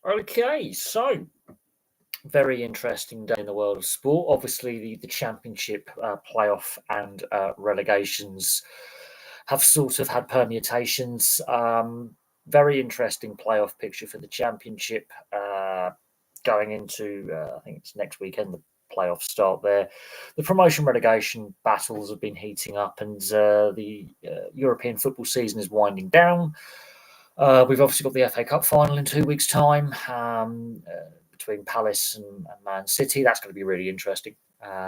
Okay, so very interesting day in the world of sport. Obviously, the championship playoff and relegations have sort of had permutations. Very interesting playoff picture for the championship going into, I think it's next weekend, the playoffs start there. The promotion relegation battles have been heating up, and the European football season is winding down. We've obviously got the FA Cup final in 2 weeks' time between Palace and Man City. That's going to be really interesting.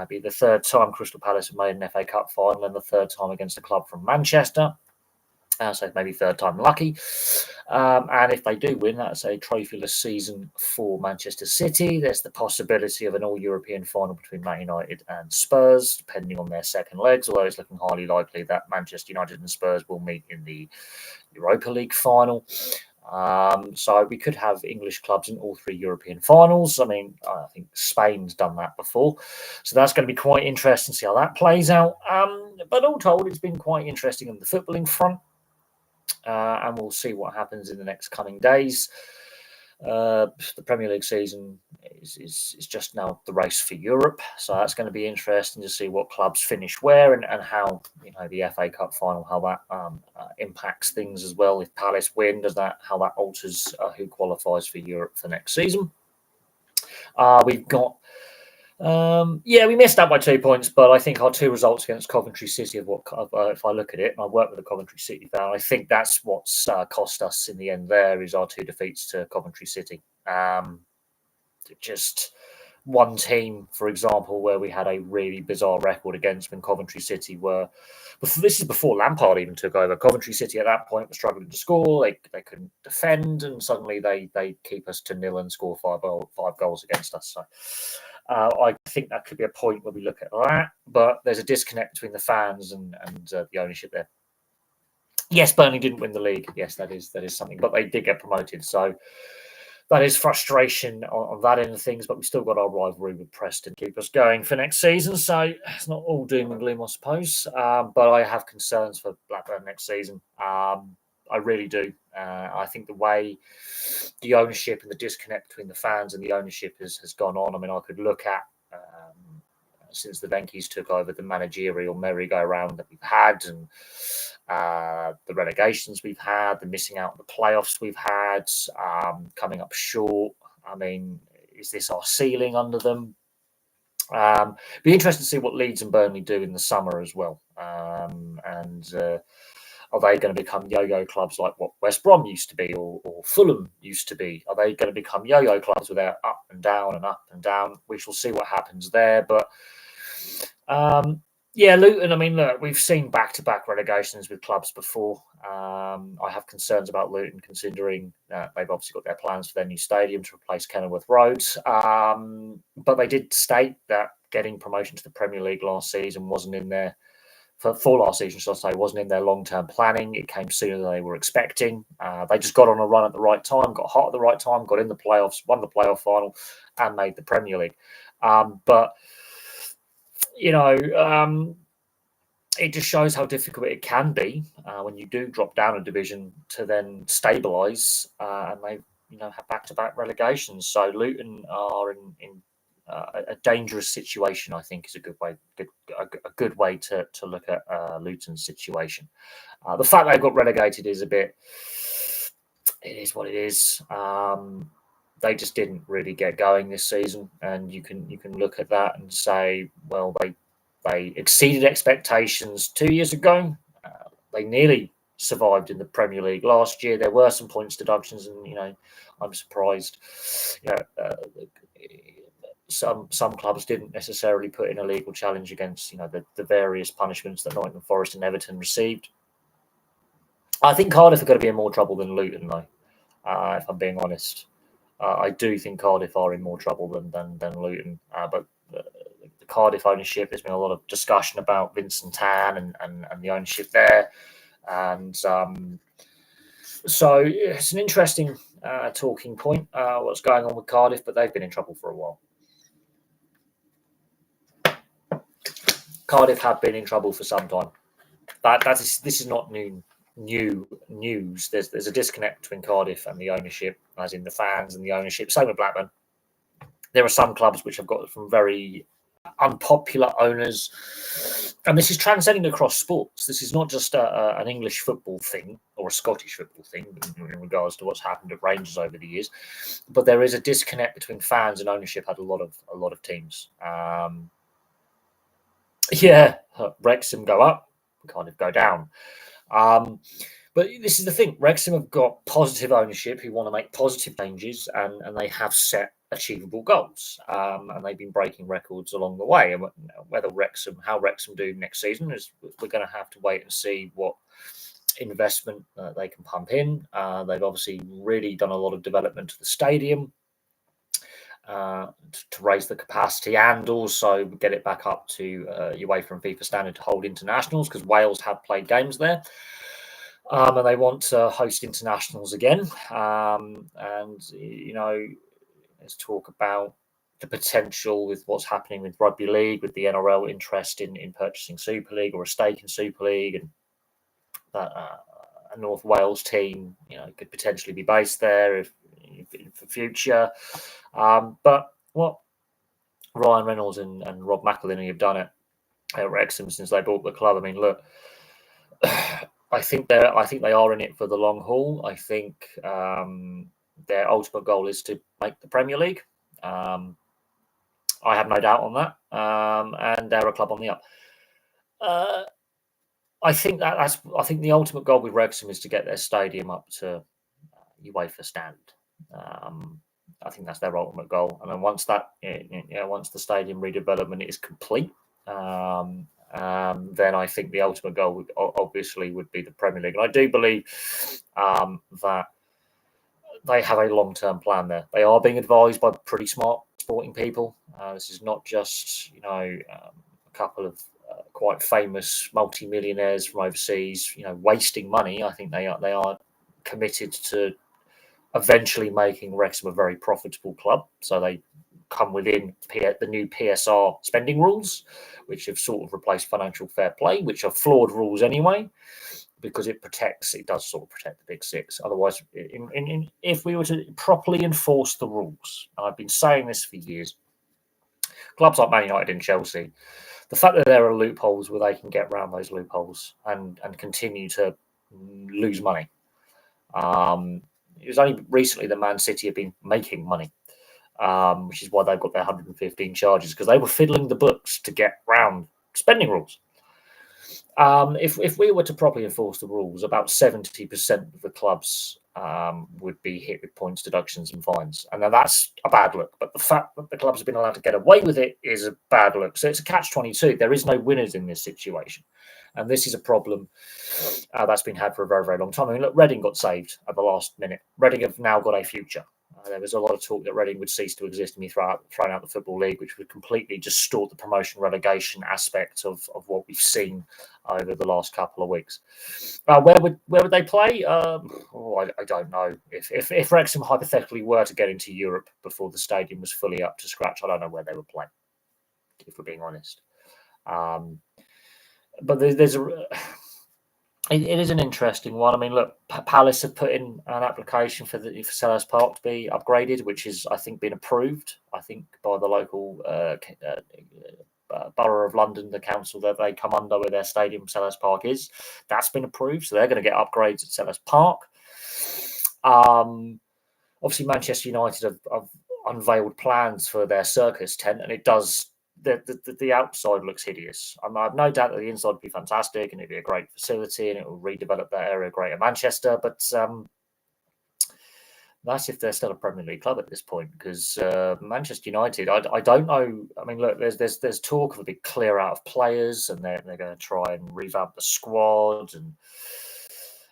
Be the third time Crystal Palace have made an FA Cup final and the third time against a club from Manchester. So maybe third time lucky. And if they do win, that's a trophyless season for Manchester City. There's the possibility of an all-European final between Man United and Spurs, depending on their second legs, although it's looking highly likely that Manchester United and Spurs will meet in the Europa League final. So we could have English clubs in all three European finals. I mean, I think Spain's done that before. So that's going to be quite interesting to see how that plays out. But all told, it's been quite interesting on the footballing front. And we'll see what happens in the next coming days. The Premier League season is just now the race for Europe, so that's going to be interesting to see what clubs finish where and how the FA Cup final, how that impacts things as well. If Palace win, how that alters who qualifies for Europe for next season. We've got we missed out by 2 points, but I think our two results against Coventry City if I look at it, and I work with a Coventry City fan, I think that's what's cost us in the end there is our two defeats to Coventry City. Just one team, for example, where we had a really bizarre record against when Coventry City were. This is before Lampard even took over. Coventry City at that point were struggling to score. They couldn't defend, and suddenly they keep us to 0 and score five goals against us. So I think that could be a point where we look at that. But there's a disconnect between the fans and the ownership there. Yes, Burnley didn't win the league. Yes, that is something, but they did get promoted. So that is frustration on that end of things, but we've still got our rivalry with Preston to keep us going for next season. So it's not all doom and gloom, I suppose. But I have concerns for Blackburn next season. I really do. I think the way the ownership and the disconnect between the fans and the ownership has gone on. I mean, I could look at since the Venkies took over the managerial merry-go-round that we've had, and the relegations we've had, the missing out on the playoffs we've had, coming up short. I mean, is this our ceiling under them? Be interesting to see what Leeds and Burnley do in the summer as well. And are they going to become yo-yo clubs like what West Brom used to be or Fulham used to be? Are they going to become yo-yo clubs with their up and down and up and down? We shall see what happens there. But Luton, I mean, look, we've seen back-to-back relegations with clubs before. I have concerns about Luton considering they've obviously got their plans for their new stadium to replace Kenilworth Road. But they did state that getting promotion to the Premier League last season wasn't in their for last season, should I say, wasn't in their long-term planning. It came sooner than they were expecting. They just got on a run at the right time, got hot at the right time, got in the playoffs, won the playoff final, and made the Premier League. But it just shows how difficult it can be when you do drop down a division to then stabilise, and they have back-to-back relegations. So Luton are in a dangerous situation. I think is a good way to look at Luton's situation. The fact they've got relegated is a bit. It is what it is. They just didn't really get going this season, and you can look at that and say, well, they exceeded expectations 2 years ago. They nearly survived in the Premier League last year. There were some points deductions, and I'm surprised. Some clubs didn't necessarily put in a legal challenge against the various punishments that Nottingham Forest and Everton received. I think Cardiff are going to be in more trouble than Luton, though. If I'm being honest, I do think Cardiff are in more trouble than Luton. But the Cardiff ownership, there's been a lot of discussion about Vincent Tan and the ownership there, and so it's an interesting talking point. What's going on with Cardiff, but they've been in trouble for a while. Cardiff have been in trouble for some time. This is not new new news. There's a disconnect between Cardiff and the ownership, as in the fans and the ownership. Same with Blackburn. There are some clubs which have got from very unpopular owners, and this is transcending across sports. This is not just an English football thing or a Scottish football thing in regards to what's happened at Rangers over the years, but there is a disconnect between fans and ownership at a lot of teams. Wrexham go up, kind of go down. But this is the thing. Wrexham have got positive ownership who want to make positive changes, and they have set achievable goals. And they've been breaking records along the way. And how Wrexham do next season is we're going to have to wait and see what investment they can pump in. They've obviously really done a lot of development to the stadium. To raise the capacity and also get it back up to UEFA and FIFA standard to hold internationals, because Wales have played games there. And they want to host internationals again. And, let's talk about the potential with what's happening with Rugby League, with the NRL interest in purchasing Super League or a stake in Super League, and that a North Wales team, could potentially be based there for future. But what Ryan Reynolds and Rob McElhenney have done at Wrexham since they bought the club, I mean, look, I think they are in it for the long haul. I think their ultimate goal is to make the Premier League. I have no doubt on that, and they're a club on the up. I think the ultimate goal with Wrexham is to get their stadium up to UEFA standard. I think that's their ultimate goal, and then once the stadium redevelopment is complete, then I think the ultimate goal would be the Premier League. And I do believe that they have a long-term plan there. They are being advised by pretty smart sporting people. This is not just a couple of quite famous multi-millionaires from overseas, wasting money. I think they are committed to eventually making Wrexham a very profitable club. So they come within the new PSR spending rules, which have sort of replaced financial fair play, which are flawed rules anyway, because it does sort of protect the big six. Otherwise, if we were to properly enforce the rules, and I've been saying this for years, clubs like Man United and Chelsea, the fact that there are loopholes where they can get around those loopholes and continue to lose money. It was only recently that Man City have been making money, which is why they've got their 115 charges, because they were fiddling the books to get round spending rules. If we were to properly enforce the rules, about 70% of the clubs would be hit with points, deductions, and fines. And now that's a bad look. But the fact that the clubs have been allowed to get away with it is a bad look. So it's a catch-22. There is no winners in this situation. And this is a problem that's been had for a very, very long time. I mean, look, Reading got saved at the last minute. Reading have now got a future. There was a lot of talk that Reading would cease to exist and be thrown out the Football League, which would completely distort the promotion relegation aspect of what we've seen over the last couple of weeks. Where would they play? I don't know. If Wrexham hypothetically were to get into Europe before the stadium was fully up to scratch, I don't know where they would play, if we're being honest. But it is an interesting one. I mean, look, Palace have put in an application for Selhurst Park to be upgraded, which is, I think, been approved, by the local Borough of London, the council that they come under where their stadium, Selhurst Park, is. That's been approved, so they're going to get upgrades at Selhurst Park. Obviously, Manchester United have unveiled plans for their circus tent, and it does... The outside looks hideous. I have no doubt that the inside would be fantastic and it'd be a great facility and it will redevelop that area of Greater Manchester. But that's if they're still a Premier League club at this point, because Manchester United, I don't know. I mean, look, there's talk of a big clear out of players, and they're going to try and revamp the squad, and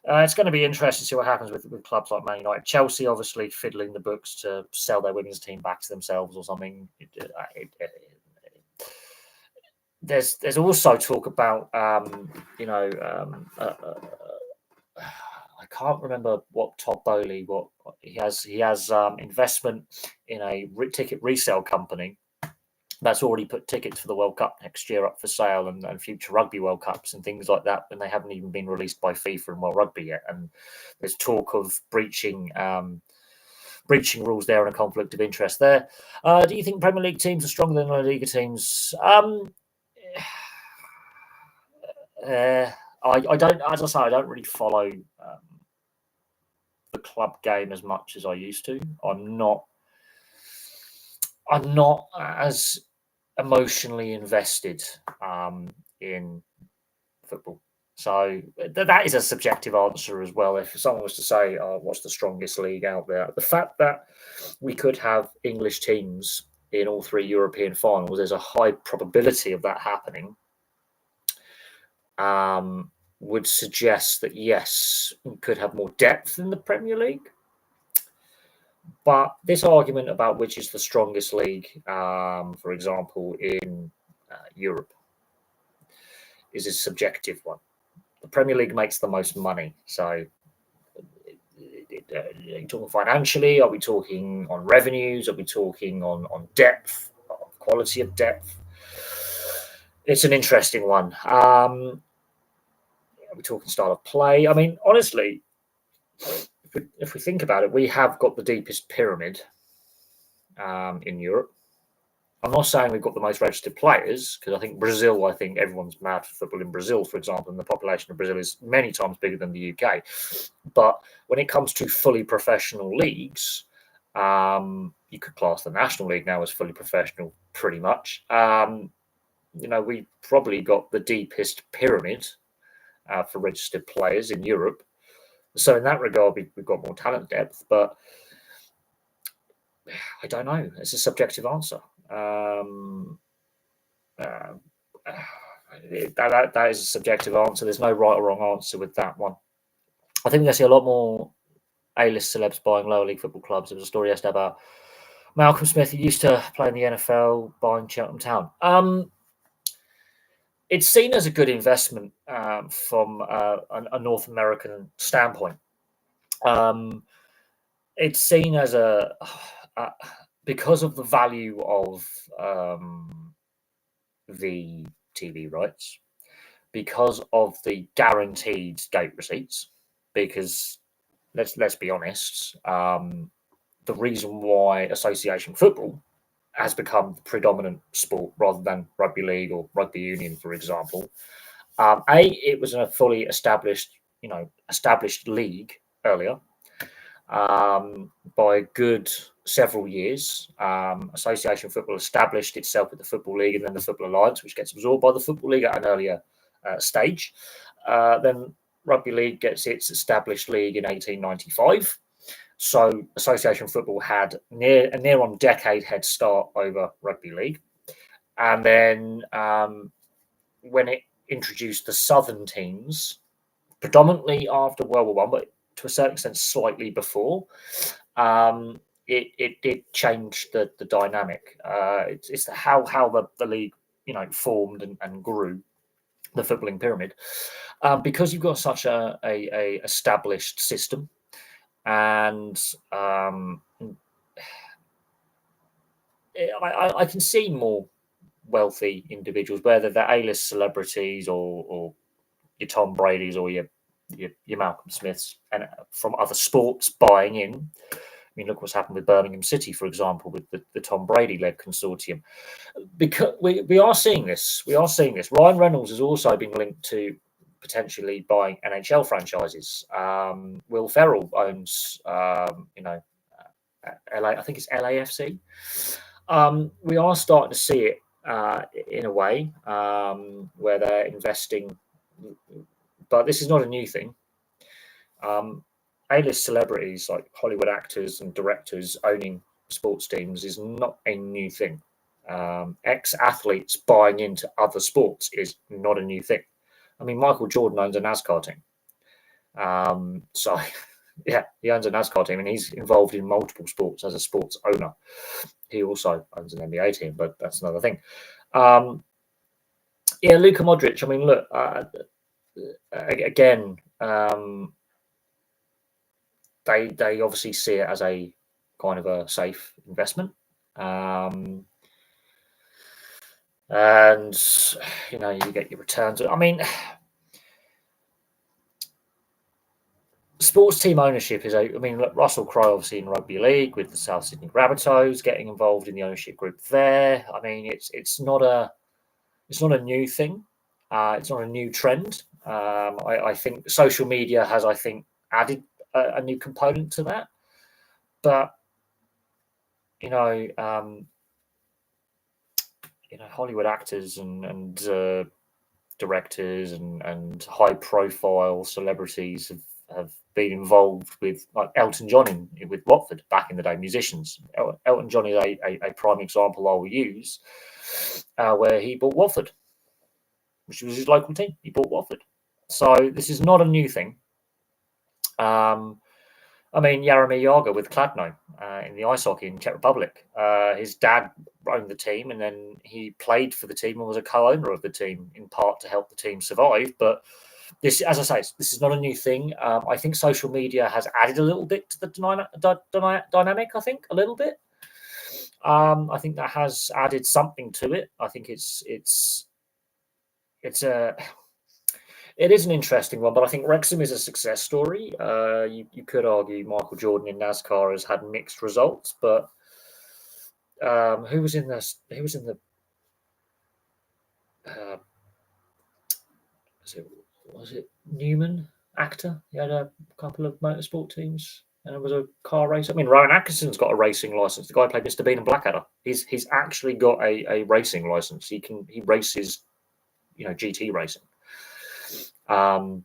it's going to be interesting to see what happens with clubs like Man United. Chelsea, obviously, fiddling the books to sell their women's team back to themselves or something. There's also talk about I can't remember what Todd Bowley, what he has investment in a ticket resale company that's already put tickets for the World Cup next year up for sale, and future Rugby World Cups and things like that, when they haven't even been released by FIFA and World Rugby yet. And there's talk of breaching rules there and a conflict of interest there. Do you think Premier League teams are stronger than La Liga teams? I don't, as I say, I don't really follow the club game as much as I used to. I'm not as emotionally invested in football. So that is a subjective answer as well. If someone was to say, what's the strongest league out there? The fact that we could have English teams in all 3 European finals, there's a high probability of that happening, would suggest that, yes, we could have more depth in the Premier League. But this argument about which is the strongest league, for example, in Europe, is a subjective one. The Premier League makes the most money. So are you talking financially? Are we talking on revenues? Are we talking on depth, quality of depth? It's an interesting one. Are we talking style of play? I mean, honestly, if we think about it, we have got the deepest pyramid in Europe. I'm not saying we've got the most registered players, because I think Brazil, everyone's mad for football in Brazil, for example, and the population of Brazil is many times bigger than the UK. But when it comes to fully professional leagues, you could class the National League now as fully professional, pretty much. We probably got the deepest pyramid for registered players in Europe. So in that regard, we've got more talent depth, but I don't know. It's a subjective answer. That is a subjective answer. There's no right or wrong answer with that one. I think we're going to see a lot more A-list celebs buying lower league football clubs. There was a story yesterday about Malcolm Smith, who used to play in the NFL, buying Cheltenham Town. It's seen as a good investment from a North American standpoint. It's seen as because of the value of the TV rights, because of the guaranteed gate receipts, because let's be honest, the reason why association football has become the predominant sport rather than rugby league or rugby union, for example, it was a fully established league earlier, by a good several years. Association football established itself with the Football League and then the Football Alliance, which gets absorbed by the Football League at an earlier stage. Then Rugby League gets its established league in 1895. So association football had a near on decade head start over Rugby League. And then when it introduced the Southern teams, predominantly after World War I, but to a certain extent slightly before, it did change the dynamic. It's how the league formed and grew, the footballing pyramid, because you've got such a established system, and I can see more wealthy individuals, whether they're A-list celebrities or your Tom Brady's or your Malcolm Smiths, and from other sports buying in. I mean, look what's happened with Birmingham City, for example, with the Tom Brady-led consortium. Because we are seeing this. Ryan Reynolds has also been linked to potentially buying NHL franchises. Will Ferrell owns, LA. I think it's LAFC. We are starting to see it in a way where they're investing, but this is not a new thing. A-list celebrities like Hollywood actors and directors owning sports teams is not a new thing. Ex-athletes buying into other sports is not a new thing. I mean, Michael Jordan owns a NASCAR team. So, yeah, he owns a NASCAR team, and he's involved in multiple sports as a sports owner. He also owns an NBA team, but that's another thing. Yeah, Luka Modric. I mean, look, again, they obviously see it as a kind of a safe investment. and you get your returns. I mean, sports team ownership is I mean, look, Russell Crowe obviously in rugby league with the South Sydney Rabbitohs, getting involved in the ownership group there. I mean, it's not a new thing. It's not a new trend. I think social media has, I think, added a new component to that. But you know, um, Hollywood actors and directors and high profile celebrities have been involved with, like Elton John with Watford back in the day. Musicians, Elton John is a prime example I will use, where he bought Watford, which was his local team. He bought Watford, so this is not a new thing. Um, I mean, Jaromir Jagr with Kladno in the ice hockey in Czech Republic. His dad owned the team, and then he played for the team and was a co-owner of the team in part to help the team survive. But this, as I say, this is not a new thing. I think social media has added a little bit to the dynamic. I think a little bit. I think that has added something to it. I think it's a it is an interesting one, but I think Wrexham is a success story. You could argue Michael Jordan in NASCAR has had mixed results, but who was in this? Who was in the? Uh, was it Newman actor? He had a couple of motorsport teams, and it was a car racer. I mean, Rowan Atkinson's got a racing license. The guy who played Mr. Bean and Blackadder. He's actually got a racing license. He races, GT racing. Michael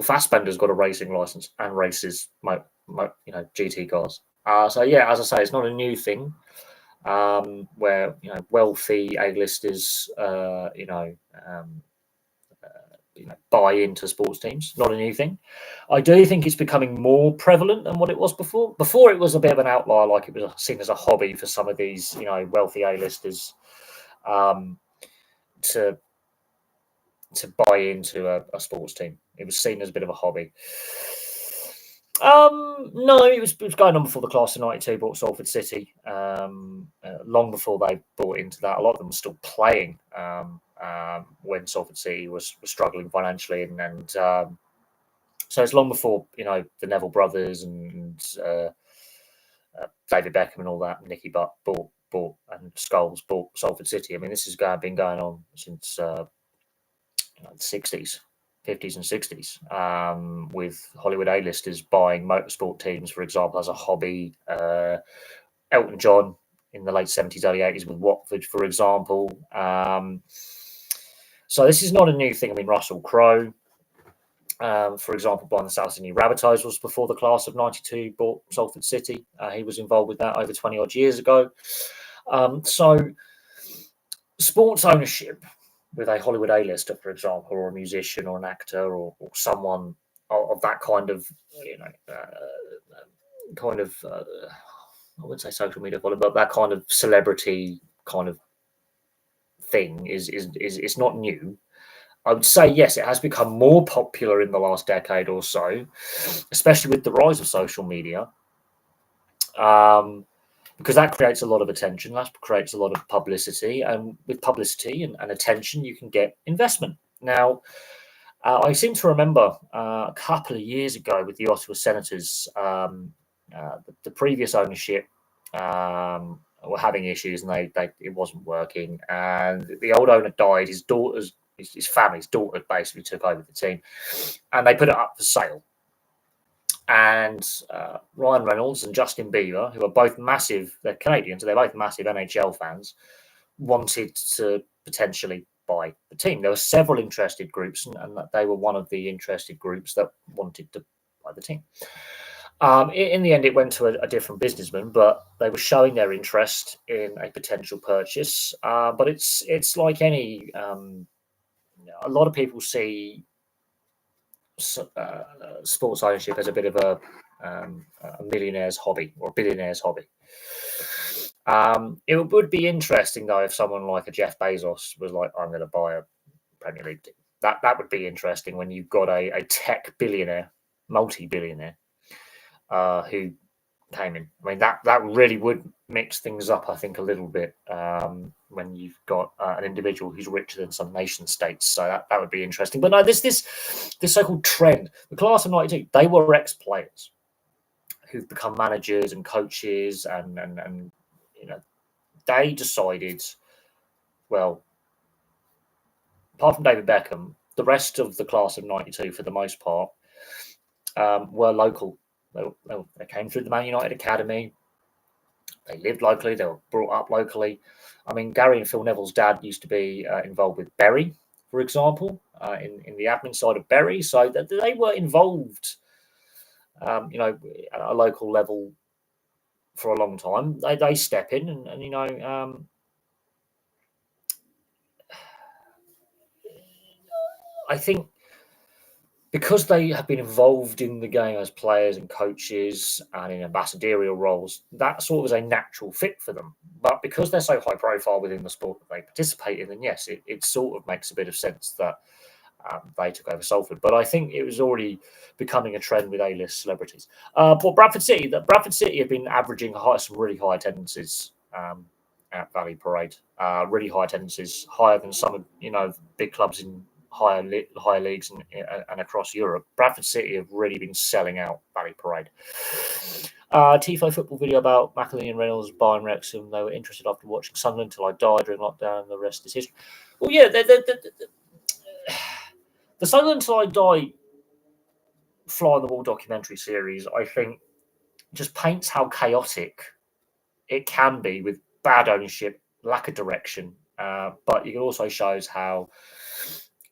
Fassbender's got a racing license and races, GT cars. So yeah, as I say, it's not a new thing, where wealthy A-listers, buy into sports teams. Not a new thing. I do think it's becoming more prevalent than what it was before. Before it was a bit of an outlier, like it was seen as a hobby for some of these, wealthy A-listers, um, to buy into a sports team. It was seen as a bit of a hobby. No, it was going on before the class of '92 bought Salford City. Long before they bought into that, a lot of them were still playing when Salford City was struggling financially, and so it's long before the Neville brothers and David Beckham and all that. Nicky Butt bought and Scholes bought Salford City. I mean, this has been going on since the 60s, 50s, and 60s, with Hollywood A-listers buying motorsport teams, for example, as a hobby. Elton John in the late 70s, early 80s with Watford, for example. So this is not a new thing. I mean, Russell Crowe, for example, buying the South Sydney Rabbitohs was before the class of '92 bought Salford City. He was involved with that over 20 odd years ago. So sports ownership with a Hollywood A-lister, for example, or a musician or an actor or someone of that kind of, I wouldn't say social media following, but that kind of celebrity kind of thing is it's not new. I would say yes, it has become more popular in the last decade or so, especially with the rise of social media. Because that creates a lot of attention, that creates a lot of publicity, and with publicity and attention, you can get investment. Now, I seem to remember a couple of years ago with the Ottawa Senators, the previous ownership were having issues, and it wasn't working, and the old owner died. His family's daughter basically took over the team, and they put it up for sale. And Ryan Reynolds and Justin Bieber, who are both massive, they're Canadians, so they're both massive NHL fans, wanted to potentially buy the team. There were several interested groups, and they were one of the interested groups that wanted to buy the team. In the end, it went to a different businessman, but they were showing their interest in a potential purchase. But it's like any, a lot of people see sports ownership as a bit of a millionaire's hobby or a billionaire's hobby. It would be interesting though if someone like a Jeff Bezos was like, "I'm going to buy a Premier League team." That would be interesting when you've got a tech billionaire, multi-billionaire, who came in. I mean, that really would mix things up, I think, a little bit when you've got an individual who's richer than some nation states. So that would be interesting. But no, this so-called trend, the class of '92, they were ex-players who've become managers and coaches, and they decided, well, apart from David Beckham, the rest of the class of '92, for the most part, were local. They came through the Man United Academy. They lived locally. They were brought up locally. I mean, Gary and Phil Neville's dad used to be involved with Bury, for example, in the admin side of Bury. So they were involved, at a local level for a long time. They step in and I think because they have been involved in the game as players and coaches and in ambassadorial roles, that sort of is a natural fit for them. But because they're so high profile within the sport that they participate in, then yes, it sort of makes a bit of sense that they took over Salford. But I think it was already becoming a trend with A-list celebrities. But Bradford City have been averaging some really high attendances at Valley Parade. Really high attendances, higher than some of big clubs in higher leagues and across Europe. Bradford City have really been selling out Valley Parade. Tifo football video about McAlean and Reynolds, Bayern Wrexham. They were interested after watching Sunderland until I died during lockdown, and the rest is history. Well, yeah, the Sunderland Until I Die fly on the wall documentary series, I think, just paints how chaotic it can be with bad ownership, lack of direction. But it also shows how,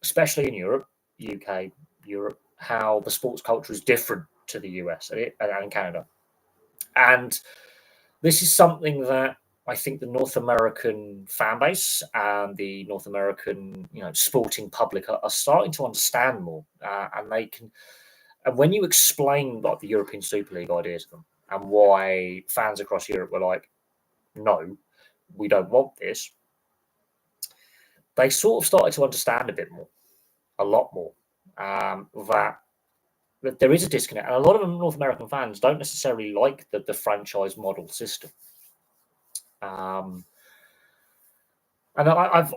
especially in Europe, UK, Europe, how the sports culture is different to the US and Canada. And this is something that I think the North American fan base and the North American, sporting public are starting to understand more, and they can. And when you explain like the European Super League idea to them and why fans across Europe were like, "No, we don't want this," they sort of started to understand a bit more, a lot more, that there is a disconnect, and a lot of North American fans don't necessarily like the franchise model system. And I've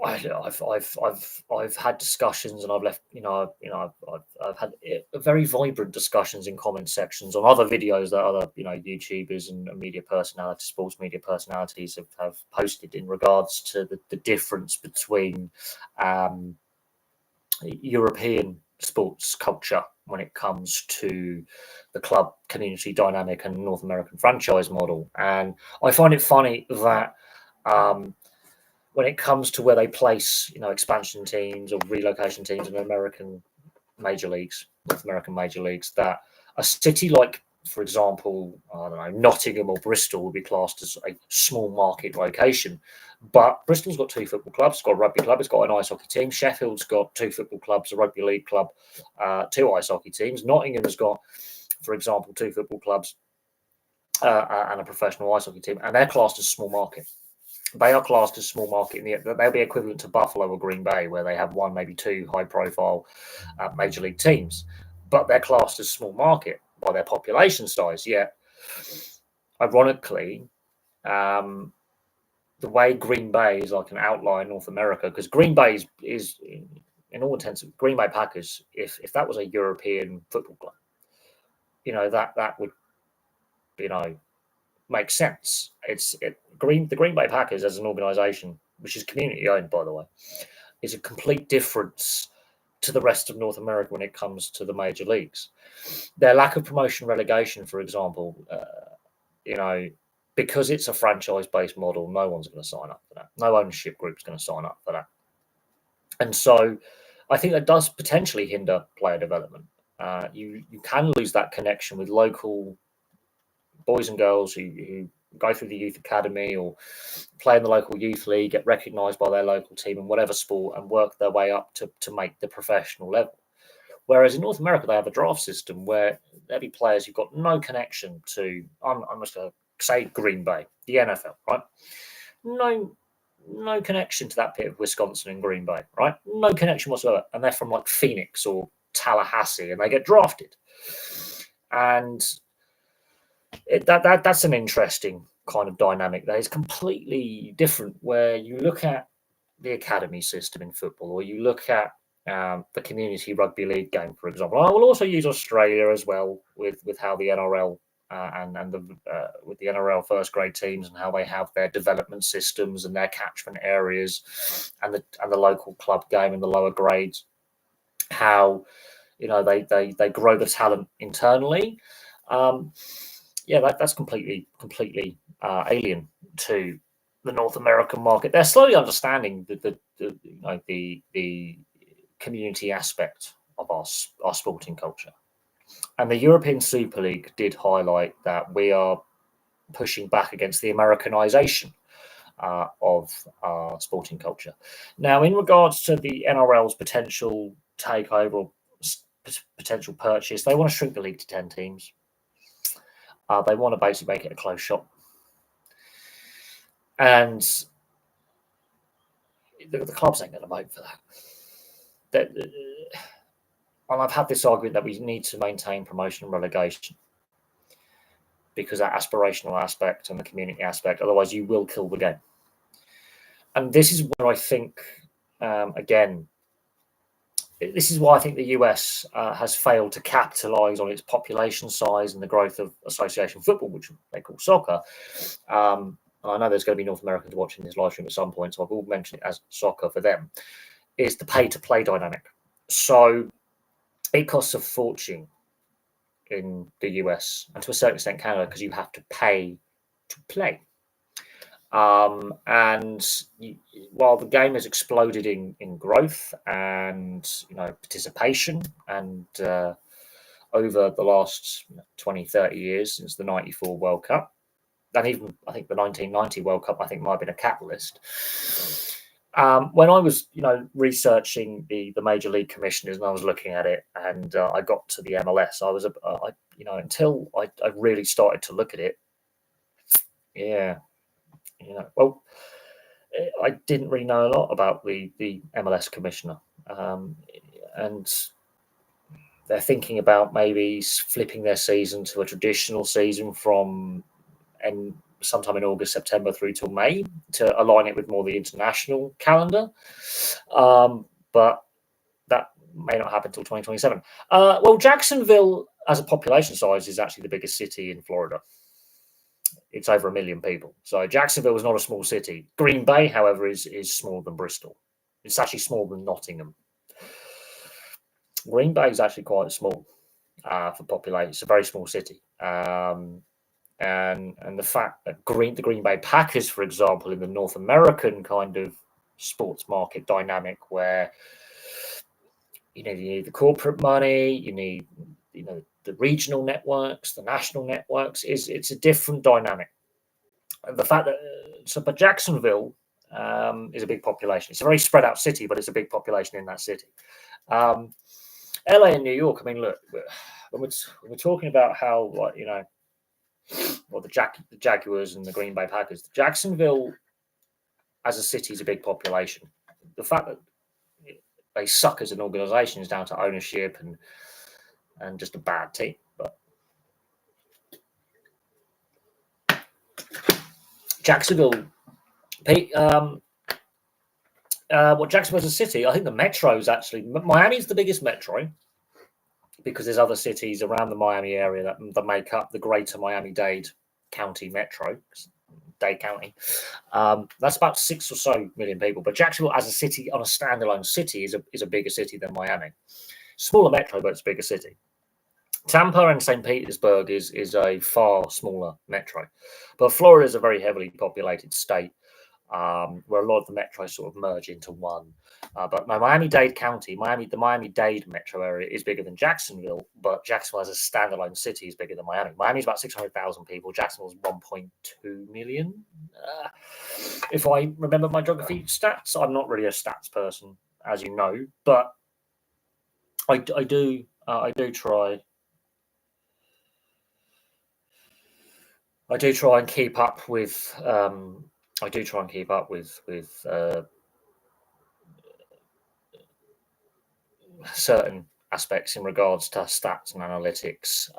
had discussions, and I've left, I've had very vibrant discussions in comment sections on other videos that other, YouTubers and media personalities, sports media personalities have posted in regards to the difference between European sports culture when it comes to the club community dynamic and North American franchise model. And I find it funny that when it comes to where they place, expansion teams or relocation teams in American major leagues, North American major leagues, that a city like, for example, I don't know, Nottingham or Bristol would be classed as a small market location. But Bristol's got 2 football clubs. It's got a rugby club. It's got an ice hockey team. Sheffield's got 2 football clubs, a rugby league club, 2 ice hockey teams. Nottingham has got, for example, 2 football clubs and a professional ice hockey team, and they're classed as small market. They are classed as small market. They'll be equivalent to Buffalo or Green Bay, where they have 1, maybe 2 high-profile major league teams, but they're classed as small market by their population size. Yet, ironically, the way Green Bay is like an outlier in North America, because Green Bay is in all intents, Green Bay Packers. If that was a European football club, that would, make sense. The Green Bay Packers as an organization, which is community owned, by the way, is a complete difference to the rest of North America when it comes to the major leagues. Their lack of promotion relegation, for example, because it's a franchise-based model, no one's going to sign up for that. No ownership group's going to sign up for that. And so I think that does potentially hinder player development. You can lose that connection with local boys and girls who go through the youth academy or play in the local youth league, get recognised by their local team in whatever sport, and work their way up to make the professional level. Whereas in North America, they have a draft system where there'll be players who've got no connection to, I'm just going to say Green Bay, the NFL, right? No connection to that pit of Wisconsin and Green Bay, right? No connection whatsoever. And they're from like Phoenix or Tallahassee, and they get drafted. And that's an interesting kind of dynamic. That is completely different. Where you look at the academy system in football, or you look at the community rugby league game, for example. I will also use Australia as well with how the NRL and the with the NRL first grade teams and how they have their development systems and their catchment areas, and the local club game in the lower grades. How they grow the talent internally. Um, yeah, that's completely alien to the North American market. They're slowly understanding the community aspect of our sporting culture. And the European Super League did highlight that we are pushing back against the Americanization of our sporting culture. Now, in regards to the NRL's potential takeover or potential purchase, they want to shrink the league to 10 teams. They want to basically make it a closed shop. And the clubs ain't going to vote for that. And I've had this argument that we need to maintain promotion and relegation because that aspirational aspect and the community aspect, otherwise you will kill the game. And this is where I think, again, this is why I think the US has failed to capitalize on its population size and the growth of association football, which they call soccer. And I know there's going to be North Americans watching this live stream at some point, so I will mention it as soccer for them, is the pay-to-play dynamic. So it costs a fortune in the US and to a certain extent Canada because you have to pay to play. And while the game has exploded in growth and participation and over the last 20, 30 years since the 94 World Cup, and even I think the 1990 World Cup, I think might have been a catalyst. When I was, researching the Major League Commissioners and I was looking at it, and I got to the MLS, I was, until I really started to look at it, yeah, well, I didn't really know a lot about the MLS commissioner, and they're thinking about maybe flipping their season to a traditional season from sometime in August, September through till May to align it with more the international calendar. But that may not happen until 2027. Well, Jacksonville, as a population size, is actually the biggest city in Florida. It's over 1 million people. So Jacksonville is not a small city. Green Bay, however, is smaller than Bristol. It's actually smaller than Nottingham. Green Bay is actually quite small for population. It's a very small city. And the fact that the Green Bay Packers, for example, in the North American kind of sports market dynamic, where you need the corporate money, you need the regional networks, the national networks, it's a different dynamic. And the fact that but Jacksonville is a big population. It's a very spread out city, but it's a big population in that city. LA and New York. I mean, look, when we're talking about how the Jaguars and the Green Bay Packers, Jacksonville as a city is a big population. The fact that they suck as an organization is down to ownership and just a bad team. But Jacksonville, Jacksonville as a city, I think the metro is actually Miami's the biggest metro because there's other cities around the Miami area that make up the greater Miami-Dade County metro. Dade County. That's about 6 or so million people. But Jacksonville as a city, on a standalone city, is a bigger city than Miami. Smaller metro, but it's a bigger city. Tampa and St. Petersburg is a far smaller metro. But Florida is a very heavily populated state where a lot of the metros sort of merge into one. But Miami-Dade County, the Miami-Dade metro area is bigger than Jacksonville, but Jacksonville as a standalone city is bigger than Miami. Miami's about 600,000 people. Jacksonville's 1.2 million. If I remember my geography stats, I'm not really a stats person, as you know, but I do try. I do try and keep up with. Certain aspects in regards to stats and analytics.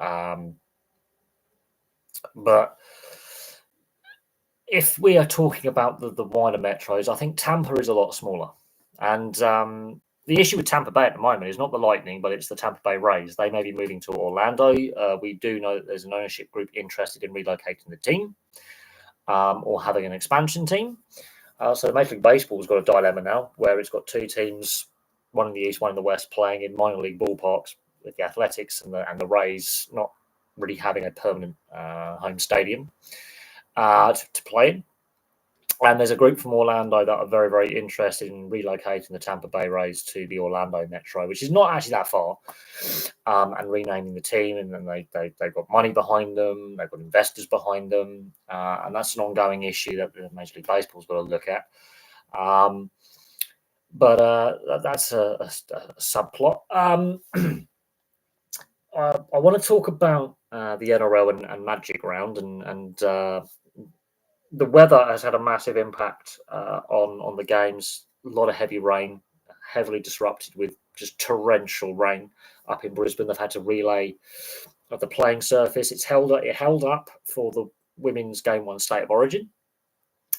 But if we are talking about the wider metros, I think Tampa is a lot smaller. And the issue with Tampa Bay at the moment is not the Lightning, but it's the Tampa Bay Rays. They may be moving to Orlando. We do know that there's an ownership group interested in relocating the team or having an expansion team. So Major League Baseball's got a dilemma now where it's got two teams, one in the East, one in the West, playing in minor league ballparks with the Athletics and the Rays not really having a permanent home stadium to play in. And there's a group from Orlando that are very, very interested in relocating the Tampa Bay Rays to the Orlando Metro, which is not actually that far, and renaming the team. And then they've got money behind them, they've got investors behind them, and that's an ongoing issue that Major League Baseball's got to look at. But that's a subplot. I want to talk about the NRL and Magic Round, and the weather has had a massive impact on the games. A lot of heavy rain, heavily disrupted with just torrential rain up in Brisbane. They've had to relay of the playing surface. It held up for the women's Game 1 State of Origin.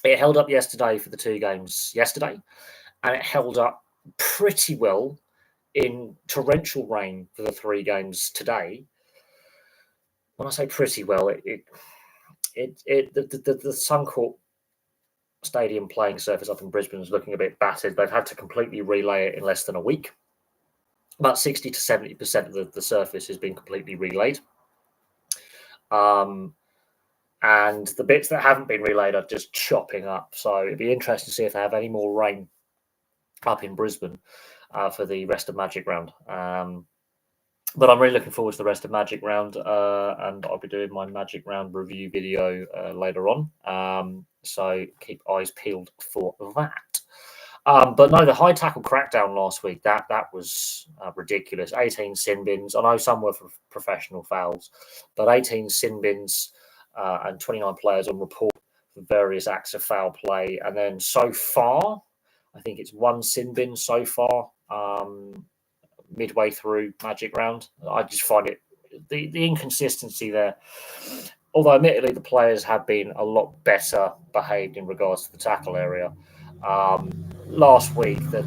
It held up yesterday for the two games yesterday, and it held up pretty well in torrential rain for the three games today. When I say pretty well, the Suncorp Stadium playing surface up in Brisbane is looking a bit battered. They've had to completely relay it in less than a week. About 60 to 70% of the surface has been completely relayed. And the bits that haven't been relayed are just chopping up. So it'd be interesting to see if they have any more rain up in Brisbane for the rest of Magic Round. But I'm really looking forward to the rest of Magic Round, and I'll be doing my Magic Round review video later on. So keep eyes peeled for that. But no, the high tackle crackdown last week, that was ridiculous. 18 sin bins. I know some were for professional fouls, but 18 sin bins and 29 players on report for various acts of foul play. And then so far, I think it's one sin bin so far. Midway through Magic Round, I just find it the inconsistency there. Although admittedly the players have been a lot better behaved in regards to the tackle area. Last week, the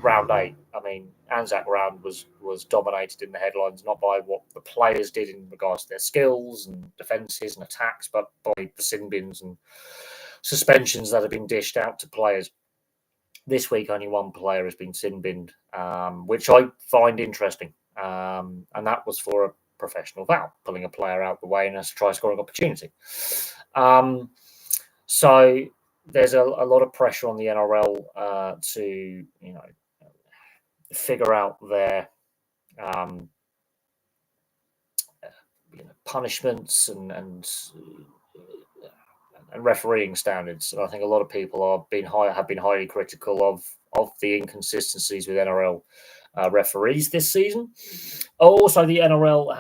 round 8, I mean, Anzac Round was dominated in the headlines not by what the players did in regards to their skills and defences and attacks, but by the sin bins and suspensions that have been dished out to players. This week, only one player has been sin binned, which I find interesting. And that was for a professional foul, pulling a player out the way and a try scoring opportunity. So there's a lot of pressure on the NRL to, figure out their punishments and refereeing standards. And I think a lot of people have been highly critical of the inconsistencies with NRL referees this season. Also, the NRL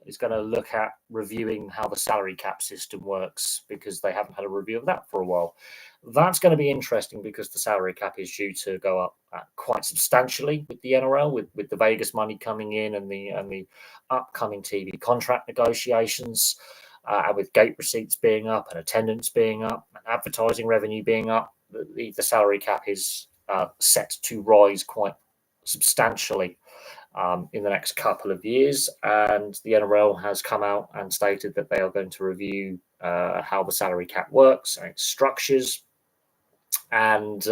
is going to look at reviewing how the salary cap system works because they haven't had a review of that for a while. That's going to be interesting because the salary cap is due to go up quite substantially with the NRL, with the Vegas money coming in and the upcoming TV contract negotiations. And with gate receipts being up and attendance being up and advertising revenue being up, the salary cap is set to rise quite substantially in the next couple of years. And the NRL has come out and stated that they are going to review how the salary cap works and its structures and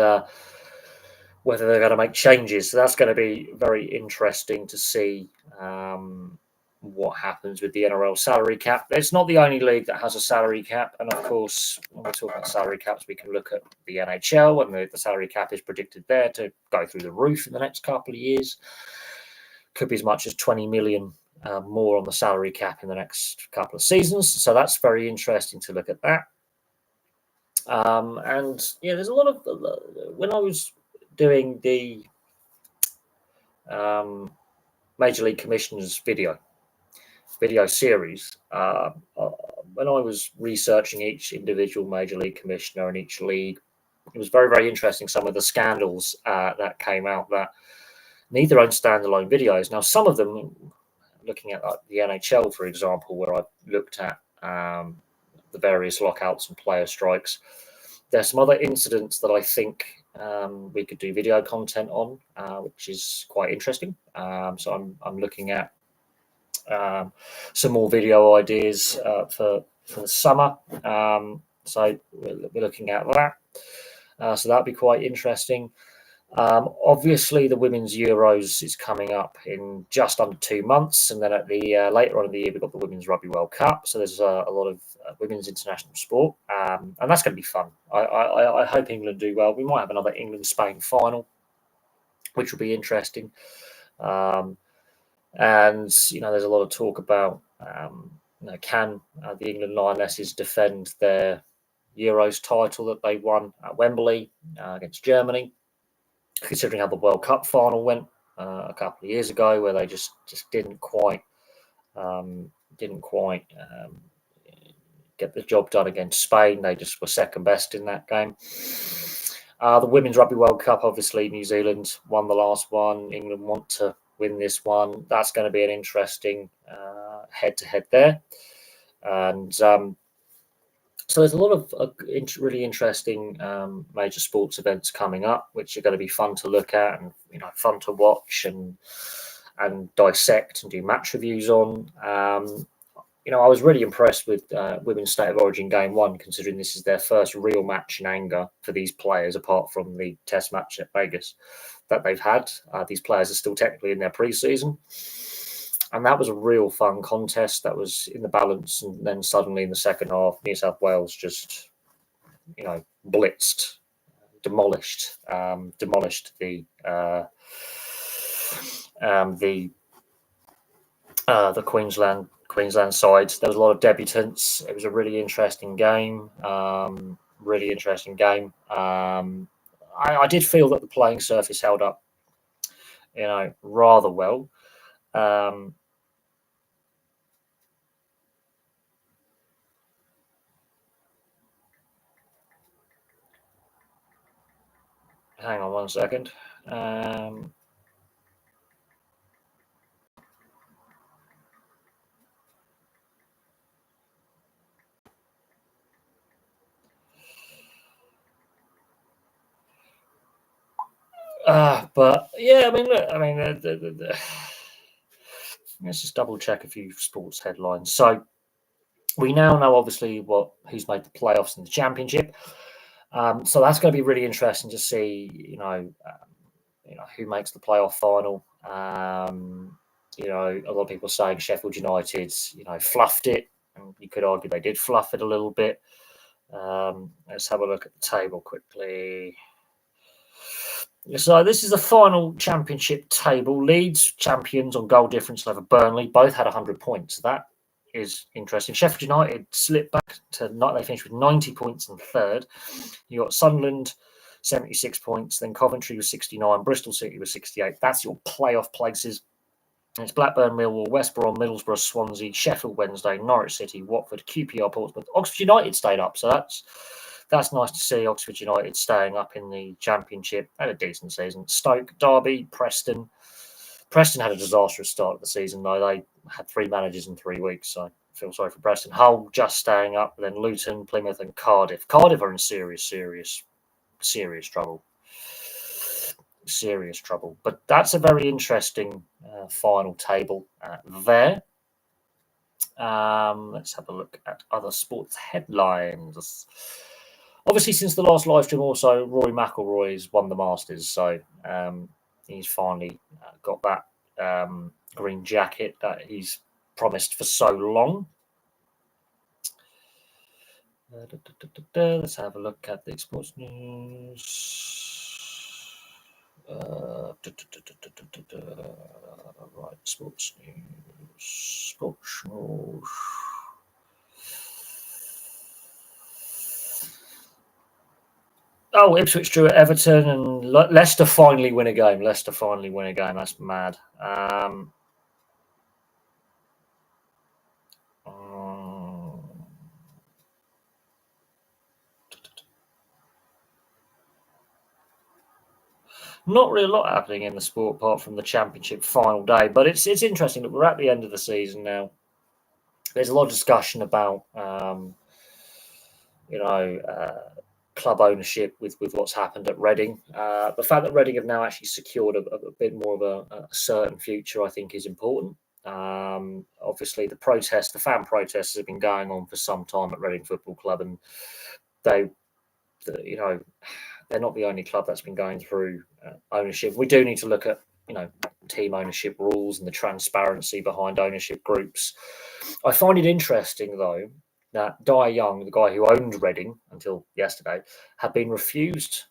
whether they're going to make changes. So that's going to be very interesting to see what happens with the NRL salary cap. It's not the only league that has a salary cap. And of course, when we're talking salary caps, we can look at the NHL and the salary cap is predicted there to go through the roof in the next couple of years. Could be as much as 20 million more on the salary cap in the next couple of seasons. So that's very interesting to look at that. And yeah, there's a lot of, when I was doing the Major League Commissioners video series, when I was researching each individual Major League Commissioner in each league, it was very, very interesting some of the scandals that came out that need their own standalone videos. Now, some of them looking at like the NHL, for example, where I've looked at the various lockouts and player strikes, there's some other incidents that I think we could do video content on, which is quite interesting. So I'm looking at some more video ideas for the summer. So we're looking at that. So that'd be quite interesting. Obviously, the Women's Euros is coming up in just under 2 months, and then at the later on in the year, we've got the Women's Rugby World Cup. So there's a lot of women's international sport, and that's going to be fun. I hope England do well. We might have another England-Spain final, which will be interesting. And there's a lot of talk about can the England Lionesses defend their Euros title that they won at Wembley against Germany, considering how the World Cup final went a couple of years ago, where they just didn't quite get the job done against Spain. They just were second best in that game. The Women's Rugby World Cup, obviously, New Zealand won the last one. England want to win this one. That's going to be an interesting head-to-head there. And so there's a lot of really interesting major sports events coming up, which are going to be fun to look at and fun to watch and dissect and do match reviews on. I was really impressed with Women's State of Origin Game 1, considering this is their first real match in anger for these players, apart from the test match at Vegas that they've had. These players are still technically in their pre-season. And that was a real fun contest that was in the balance. And then suddenly in the second half, New South Wales just, blitzed, demolished the Queensland sides. There was a lot of debutants. It was a really interesting game. I did feel that the playing surface held up, rather well. Hang on one second. But yeah, let's just double check a few sports headlines. So we now know obviously who's made the playoffs in the championship. So that's going to be really interesting to see, who makes the playoff final. A lot of people saying Sheffield United, fluffed it, and you could argue they did fluff it a little bit. Let's have a look at the table quickly. So this is the final championship table. Leeds champions on goal difference over Burnley. Both had 100 points. That is interesting. Sheffield United slipped back to they finished with 90 points in third. You got Sunderland 76 points. Then Coventry was 69. Bristol City was 68. That's your playoff places. And it's Blackburn, Millwall, West Brom, Middlesbrough, Swansea, Sheffield Wednesday, Norwich City, Watford, QPR, Portsmouth. Oxford United stayed up. So that's nice to see Oxford United staying up in the championship. Had a decent season. Stoke, Derby, Preston. Preston had a disastrous start of the season, though. They had 3 managers in 3 weeks, so I feel sorry for Preston. Hull just staying up, then Luton, Plymouth, and Cardiff. Cardiff are in serious trouble. Serious trouble. But that's a very interesting final table there. Let's have a look at other sports headlines. Obviously, since the last live stream, also Rory McIlroy's won the Masters, so he's finally got that green jacket that he's promised for so long. Let's have a look at the sports news. Right, sports news. Oh, Ipswich drew at Everton, and Leicester finally win a game. That's mad. Not really a lot happening in the sport apart from the championship final day, but it's interesting that we're at the end of the season now. There's a lot of discussion about club ownership with what's happened at Reading. The fact that Reading have now actually secured a bit more of a certain future, I think, is important. Obviously, the fan protests have been going on for some time at Reading Football Club, and they, they're not the only club that's been going through ownership. We do need to look at team ownership rules and the transparency behind ownership groups. I find it interesting though that Dai Young, the guy who owned Reading until yesterday, had been refused.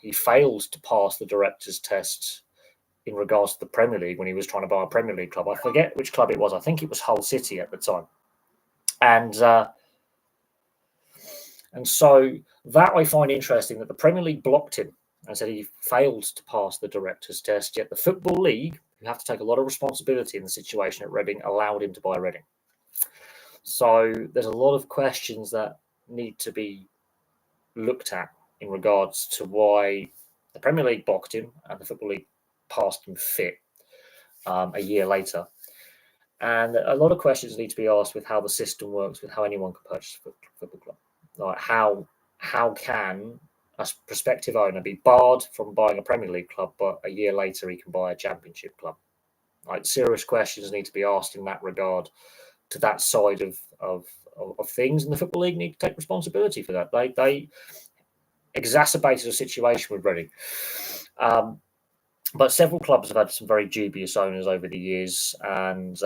He failed to pass the director's test in regards to the Premier League when he was trying to buy a Premier League club. I forget which club it was. I think it was Hull City at the time, and so that I find interesting that the Premier League blocked him and said he failed to pass the director's test. Yet the Football League, who have to take a lot of responsibility in the situation at Reading, allowed him to buy Reading. So there's a lot of questions that need to be looked at in regards to why the Premier League blocked him and the Football League passed him fit a year later. And a lot of questions need to be asked with how the system works, with how anyone can purchase a football club. Like how can a prospective owner be barred from buying a Premier League club, but a year later he can buy a Championship club? Like, serious questions need to be asked in that regard, to that side of things, and the Football League need to take responsibility for that. They exacerbated a situation with Reading. But several clubs have had some very dubious owners over the years, and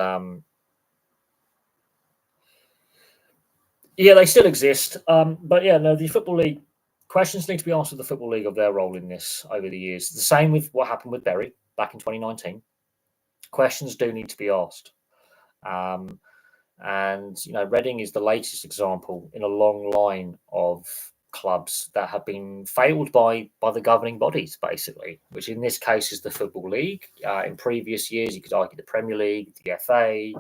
they still exist. But the Football League, questions need to be asked of the Football League of their role in this over the years. The same with what happened with Bury back in 2019. Questions do need to be asked. And Reading is the latest example in a long line of clubs that have been failed by the governing bodies, basically, which in this case is the Football League. In previous years, you could argue the Premier League, the FA,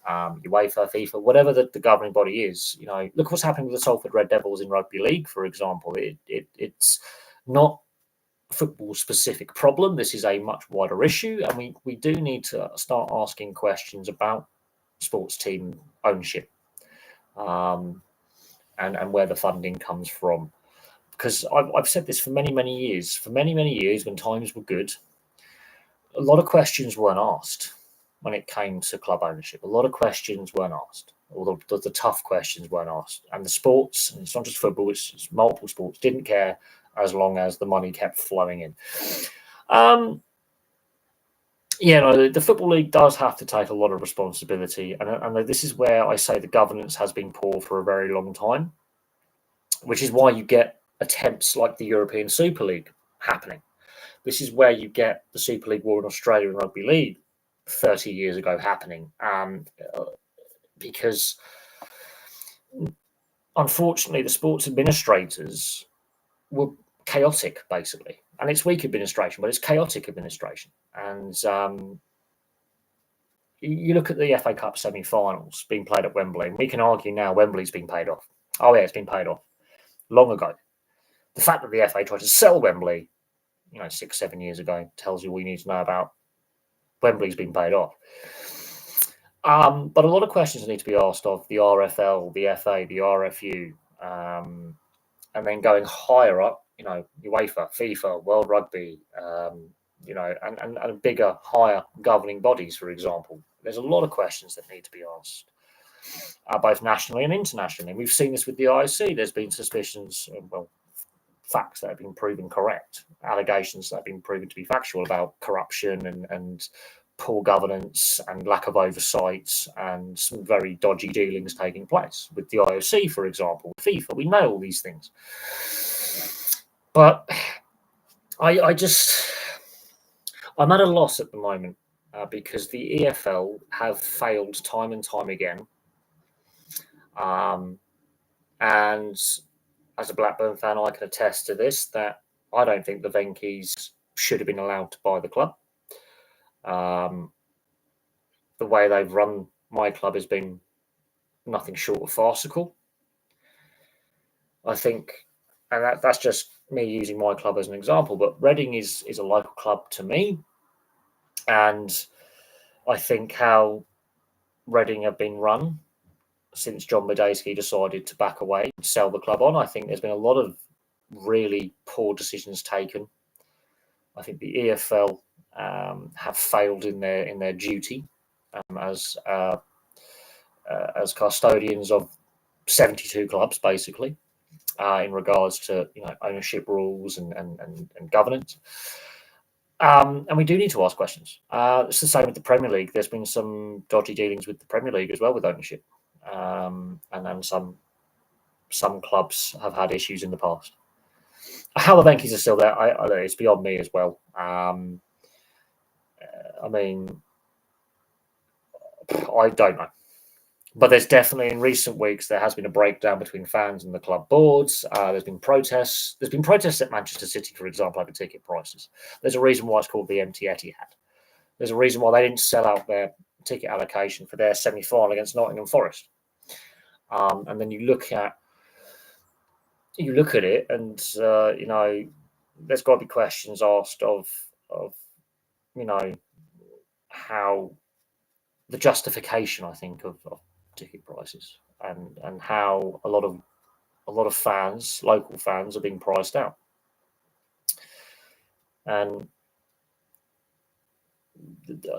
UEFA, FIFA, whatever the governing body is. Look what's happening with the Salford Red Devils in rugby league, for example. It's not a football-specific problem. This is a much wider issue, and we do need to start asking questions about sports team ownership, and where the funding comes from. Because I've said this for many years. For many years, when times were good, a lot of questions weren't asked when it came to club ownership. A lot of questions weren't asked. All the tough questions weren't asked. And the sports, and it's not just football, it's multiple sports, didn't care as long as the money kept flowing in. The Football League does have to take a lot of responsibility, and this is where I say the governance has been poor for a very long time, which is why you get attempts like the European Super League happening. This is where you get the Super League war in Australia and Rugby League 30 years ago happening, because unfortunately the sports administrators were chaotic, basically. And it's weak administration, but it's chaotic administration. And you look at the FA Cup semi-finals being played at Wembley, and we can argue now Wembley's been paid off. Oh, yeah, it's been paid off long ago. The fact that the FA tried to sell Wembley, 6-7 years ago, tells you all you need to know about Wembley's been paid off. But a lot of questions need to be asked of the RFL, the FA, the RFU, and then going higher up, UEFA, FIFA, World Rugby, and bigger, higher governing bodies, for example. There's a lot of questions that need to be asked, both nationally and internationally. We've seen this with the IOC. There's been suspicions, facts that have been proven correct, allegations that have been proven to be factual about corruption and poor governance and lack of oversight, and some very dodgy dealings taking place with the IOC, for example, FIFA. We know all these things. But I'm at a loss at the moment, because the EFL have failed time and time again. And as a Blackburn fan, I can attest to this, that I don't think the Venkies should have been allowed to buy the club. The way they've run my club has been nothing short of farcical, I think. And that's just me using my club as an example, but Reading is a local club to me, and I think how Reading have been run since John Medeski decided to back away and sell the club on. I think there's been a lot of really poor decisions taken. I think the EFL have failed in their duty as custodians of 72 clubs, basically, in regards to ownership rules and governance. And we do need to ask questions. It's the same with the Premier League. There's been some dodgy dealings with the Premier League as well with ownership, and then some clubs have had issues in the past. How the Venkies are still there, it's beyond me as well. I mean, I don't know. But there's definitely, in recent weeks, there has been a breakdown between fans and the club boards. There's been protests. There's been protests at Manchester City, for example, over ticket prices. There's a reason why it's called the empty Etihad. There's a reason why they didn't sell out their ticket allocation for their semi-final against Nottingham Forest. And then you look at it, and there's got to be questions asked of how the justification, I think, of ticket prices and how a lot of fans, local fans, are being priced out. And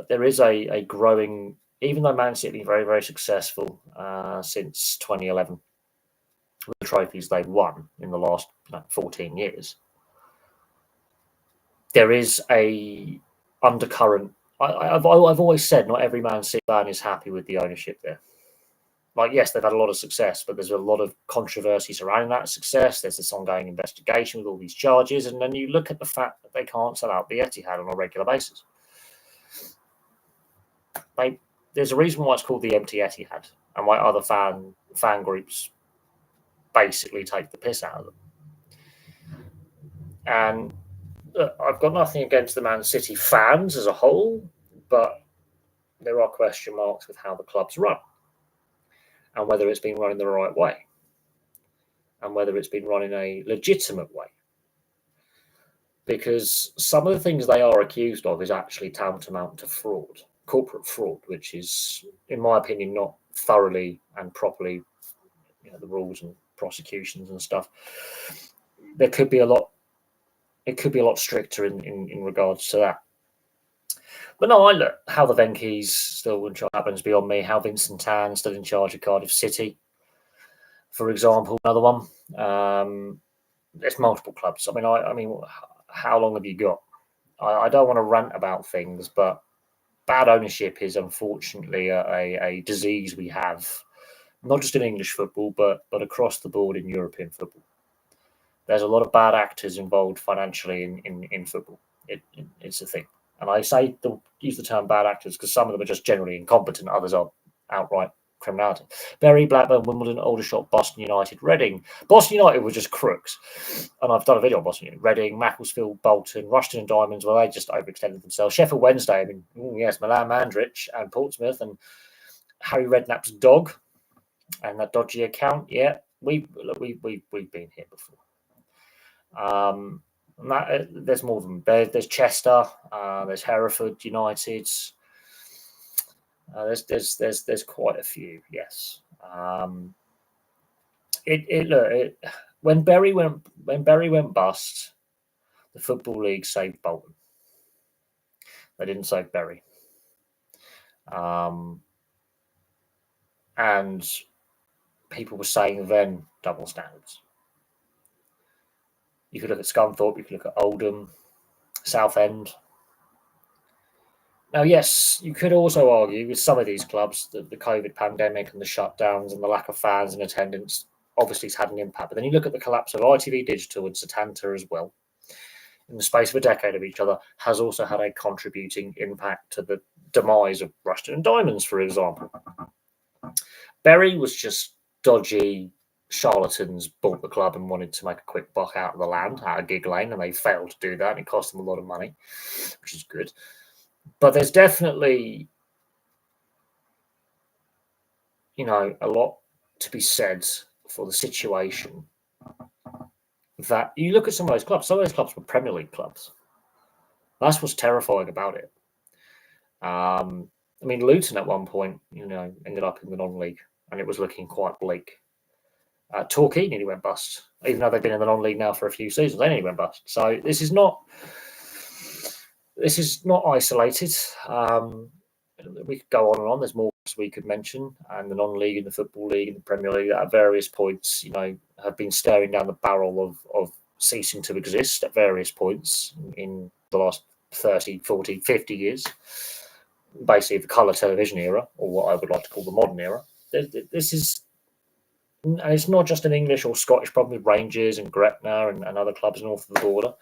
there is a growing, even though Man City have been very, very successful since 2011 with the trophies they've won in the last 14 years, there is a undercurrent. I've always said not every Man City fan is happy with the ownership there. Like, yes, they've had a lot of success, but there's a lot of controversy surrounding that success. There's this ongoing investigation with all these charges, and then you look at the fact that they can't sell out the Etihad on a regular basis. There's a reason why it's called the empty Etihad, and why other fan groups basically take the piss out of them. And I've got nothing against the Man City fans as a whole, but there are question marks with how the club's run and whether it's been run in the right way and whether it's been run in a legitimate way. Because some of the things they are accused of is actually tantamount to fraud, corporate fraud, which is, in my opinion, not thoroughly and properly, the rules and prosecutions and stuff. There could be a lot. It could be a lot stricter in regards to that. But no, I look how the Venkies still in charge happens beyond me. How Vincent Tan still in charge of Cardiff City, for example, another one. There's multiple clubs. I mean, how long have you got? I don't want to rant about things, but bad ownership is unfortunately a disease we have, not just in English football, but across the board in European football. There's a lot of bad actors involved financially in football. It's a thing. And I use the term bad actors because some of them are just generally incompetent, others are outright criminality. Bury, Blackburn, Wimbledon, Aldershot, Boston United, Reading. Boston United were just crooks. And I've done a video on Boston United. Reading, Macclesfield, Bolton, Rushden and Diamonds, well, they just overextended themselves. Sheffield Wednesday, yes, Milan Mandrich and Portsmouth and Harry Redknapp's dog and that dodgy account. Yeah, we've been here before. There's more of them. There's Chester. There's Hereford United. There's quite a few. Yes. When Bury went bust, the Football League saved Bolton. They didn't save Bury. And people were saying then double standards. You could look at Scunthorpe, you could look at Oldham, Southend. Now, yes, you could also argue with some of these clubs that the COVID pandemic and the shutdowns and the lack of fans and attendance obviously has had an impact. But then you look at the collapse of ITV Digital and Setanta as well, in the space of a decade of each other, has also had a contributing impact to the demise of Rushden and Diamonds, for example. Bury was just dodgy charlatans bought the club and wanted to make a quick buck out of the land, out of Gig Lane, and they failed to do that, and it cost them a lot of money, which is good. But there's definitely, a lot to be said for the situation that you look at some of those clubs. Some of those clubs were Premier League clubs. That's what's terrifying about it. I mean, Luton at one point, ended up in the non-league, and it was looking quite bleak. Torquay nearly went bust, even though they've been in the non-league now for a few seasons. They nearly went bust. So this is not isolated. We could go on and on. There's more we could mention, and the non-league and the football league and the Premier League at various points, have been staring down the barrel of ceasing to exist at various points in the last 30, 40, 50 years. Basically, the colour television era, or what I would like to call the modern era. This is, and it's not just an English or Scottish problem with Rangers and Gretna and other clubs north of the border.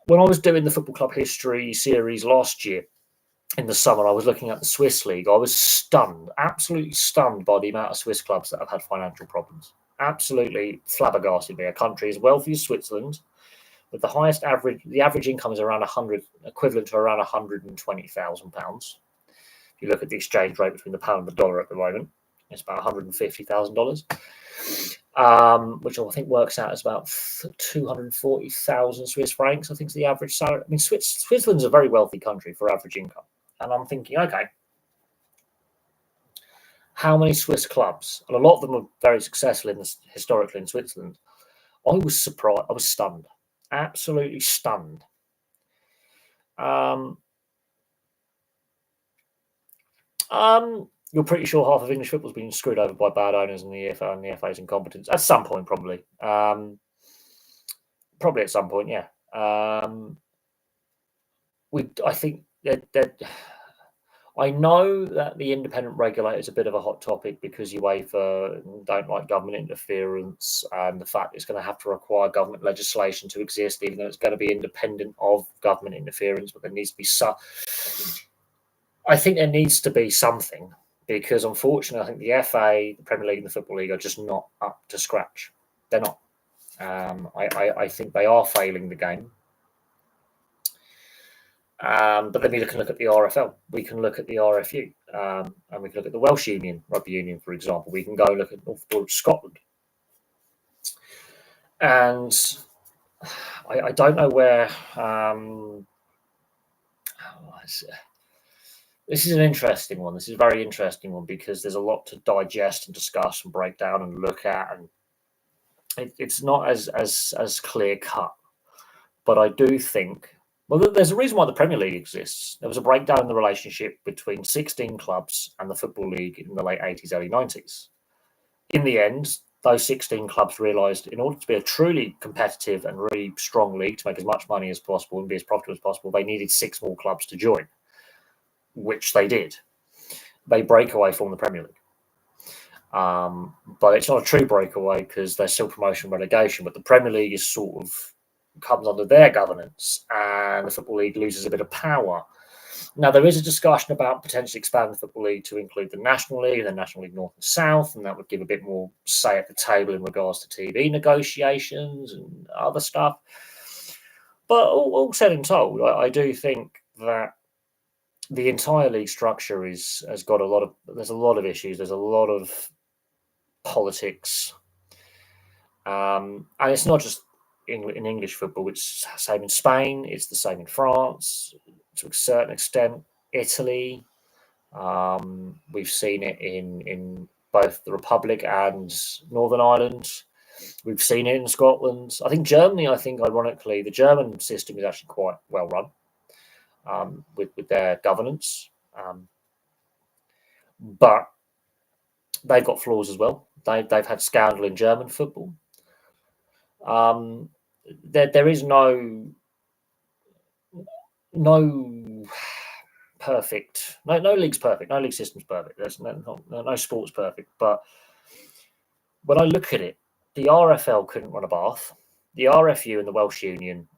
When I was doing the Football Club History series last year, in the summer, I was looking at the Swiss league. I was stunned, absolutely stunned by the amount of Swiss clubs that have had financial problems. Absolutely flabbergasted me. A country as wealthy as Switzerland, with the average income is around equivalent to around £120,000. If you look at the exchange rate between the pound and the dollar at the moment, it's about $150,000, which I think works out as about 240,000 Swiss francs. I think is the average salary. I mean, Switzerland's a very wealthy country for average income. And I'm thinking, okay, how many Swiss clubs, and a lot of them were very successful historically in Switzerland. I was surprised. I was stunned, absolutely stunned. You're pretty sure half of English football's been screwed over by bad owners and the EFL and the FA's incompetence at some point, probably. Probably at some point, yeah. I think that. I know that the independent regulator is a bit of a hot topic because UEFA don't like government interference and the fact it's going to have to require government legislation to exist, even though it's going to be independent of government interference. But there needs to be I think there needs to be something because, unfortunately, I think the FA, the Premier League, and the Football League are just not up to scratch. They're not. I think they are failing the game. But then we can look at the RFL, we can look at the RFU, and we can look at the Welsh Union, Rugby Union, for example. We can go look at North Border Scotland. And I don't know where... this is an interesting one. This is a very interesting one because there's a lot to digest and discuss and break down and look at. And it's not as clear-cut. But I do think... Well, there's a reason why the Premier League exists. There was a breakdown in the relationship between 16 clubs and the Football League in the late 80s, early 90s. In the end, those 16 clubs realised in order to be a truly competitive and really strong league, to make as much money as possible and be as profitable as possible, they needed 6 more clubs to join, which they did. They break away from the Premier League. But it's not a true breakaway because there's still promotion and relegation, but the Premier League is sort of comes under their governance and the Football League loses a bit of power. Now, there is a discussion about potentially expanding the Football League to include the National League and the National League North and South, and that would give a bit more say at the table in regards to TV negotiations and other stuff. But all said and told, I do think that the entire league structure has got there's a lot of issues. There's a lot of politics. And it's not just in English football, it's the same in Spain, it's the same in France, to a certain extent, Italy. We've seen it in both the Republic and Northern Ireland. We've seen it in Scotland. I think Germany, ironically, the German system is actually quite well run with their governance. But they've got flaws as well. They've had scandal in German football. There is no perfect. No league's perfect. No league system's perfect. There's no sport's perfect. But when I look at it, the RFL couldn't run a bath. The RFU and the Welsh Union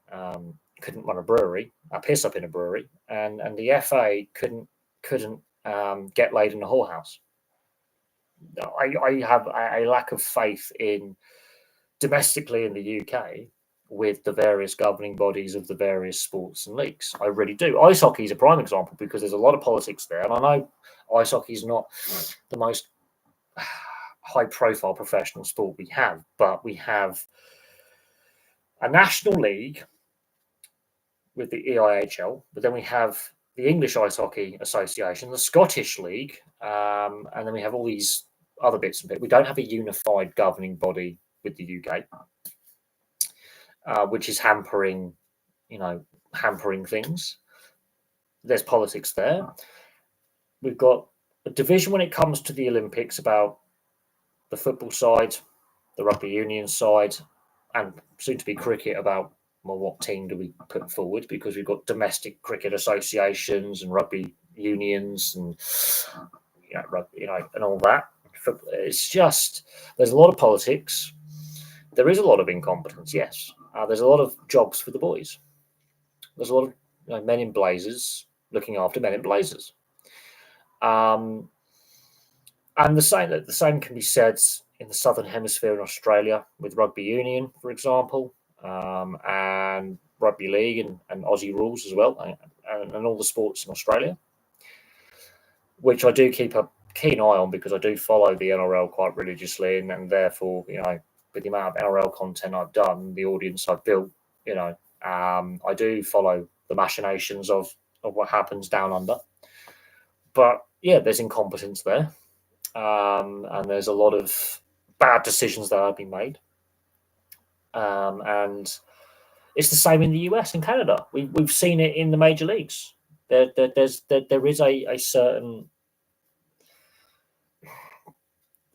couldn't run a brewery, a piss up in a brewery, and the FA couldn't get laid in a whorehouse. I have a lack of faith in domestically in the UK with the various governing bodies of the various sports and leagues. I really do. Ice hockey is a prime example because there's a lot of politics there. And I know ice hockey is not the most high-profile professional sport we have, but we have a national league with the EIHL, but then we have the English Ice Hockey Association, the Scottish League, and then we have all these other bits and bits. We don't have a unified governing body with the UK, which is hampering things. There's politics there. We've got a division when it comes to the Olympics about the football side, the rugby union side, and soon to be cricket about, well, what team do we put forward? Because we've got domestic cricket associations and rugby unions and and all that. It's just there's a lot of politics. There is a lot of incompetence. Yes, there's a lot of jobs for the boys. There's a lot of men in blazers looking after men in blazers. And the same can be said in the Southern Hemisphere in Australia with rugby union, for example, and rugby league and Aussie rules as well, and all the sports in Australia, which I do keep a keen eye on because I do follow the NRL quite religiously, and therefore, with the amount of NRL content I've done, the audience I've built, I do follow the machinations of what happens down under. But yeah, there's incompetence there. And there's a lot of bad decisions that have been made. And it's the same in the US and Canada. We've seen it in the major leagues. There is a certain...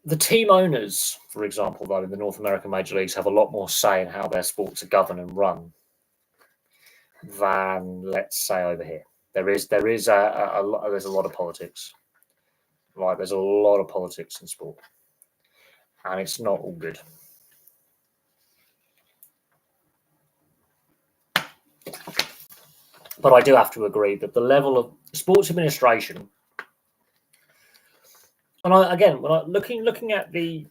The team owners, for example, though, in the North American major leagues have a lot more say in how their sports are governed and run than, let's say, over here. There's a lot of politics. Right, there's a lot of politics in sport, and it's not all good. But I do have to agree that the level of sports administration, and looking at the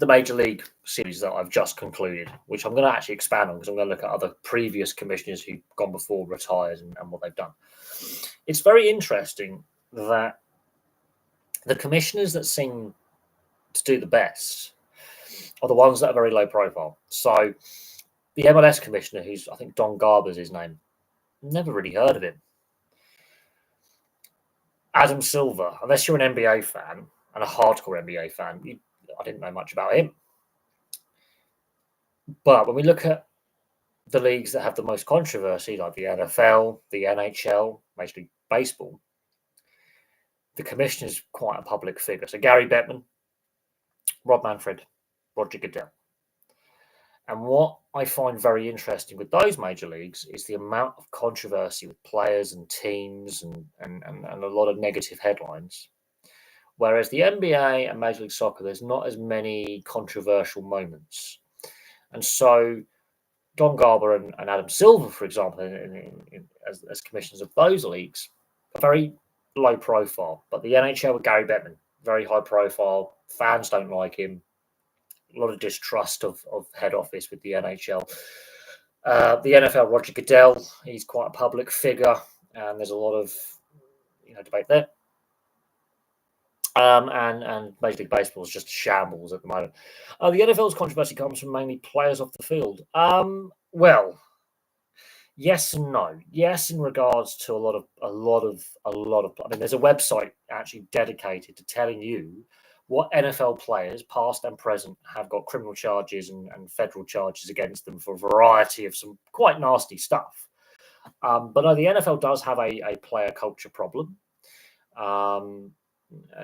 Major League series that I've just concluded, which I'm going to actually expand on because I'm going to look at other previous commissioners who've gone before, retired, and what they've done. It's very interesting that the commissioners that seem to do the best are the ones that are very low profile. So the MLS commissioner, who's, I think Don Garber's his name, never really heard of him. Adam Silver, unless you're an NBA fan and a hardcore NBA fan, I didn't know much about him. But when we look at the leagues that have the most controversy, like the NFL, the NHL, Major League Baseball, the commissioner's quite a public figure. So Gary Bettman, Rob Manfred, Roger Goodell. And what I find very interesting with those major leagues is the amount of controversy with players and teams and a lot of negative headlines. Whereas the NBA and Major League Soccer, there's not as many controversial moments. And so Don Garber and Adam Silver, for example, as commissioners of those leagues, are very low profile. But the NHL with Gary Bettman, very high profile. Fans don't like him. A lot of distrust of head office with the NHL. The NFL, Roger Goodell, he's quite a public figure, and there's a lot of debate there. And Major League Baseball is just shambles at the moment. The NFL's controversy comes from mainly players off the field. Well, yes and no. Yes, in regards to a lot of. I mean, there's a website actually dedicated to telling you what NFL players, past and present, have got criminal charges and federal charges against them for a variety of some quite nasty stuff. But no, the NFL does have a player culture problem. And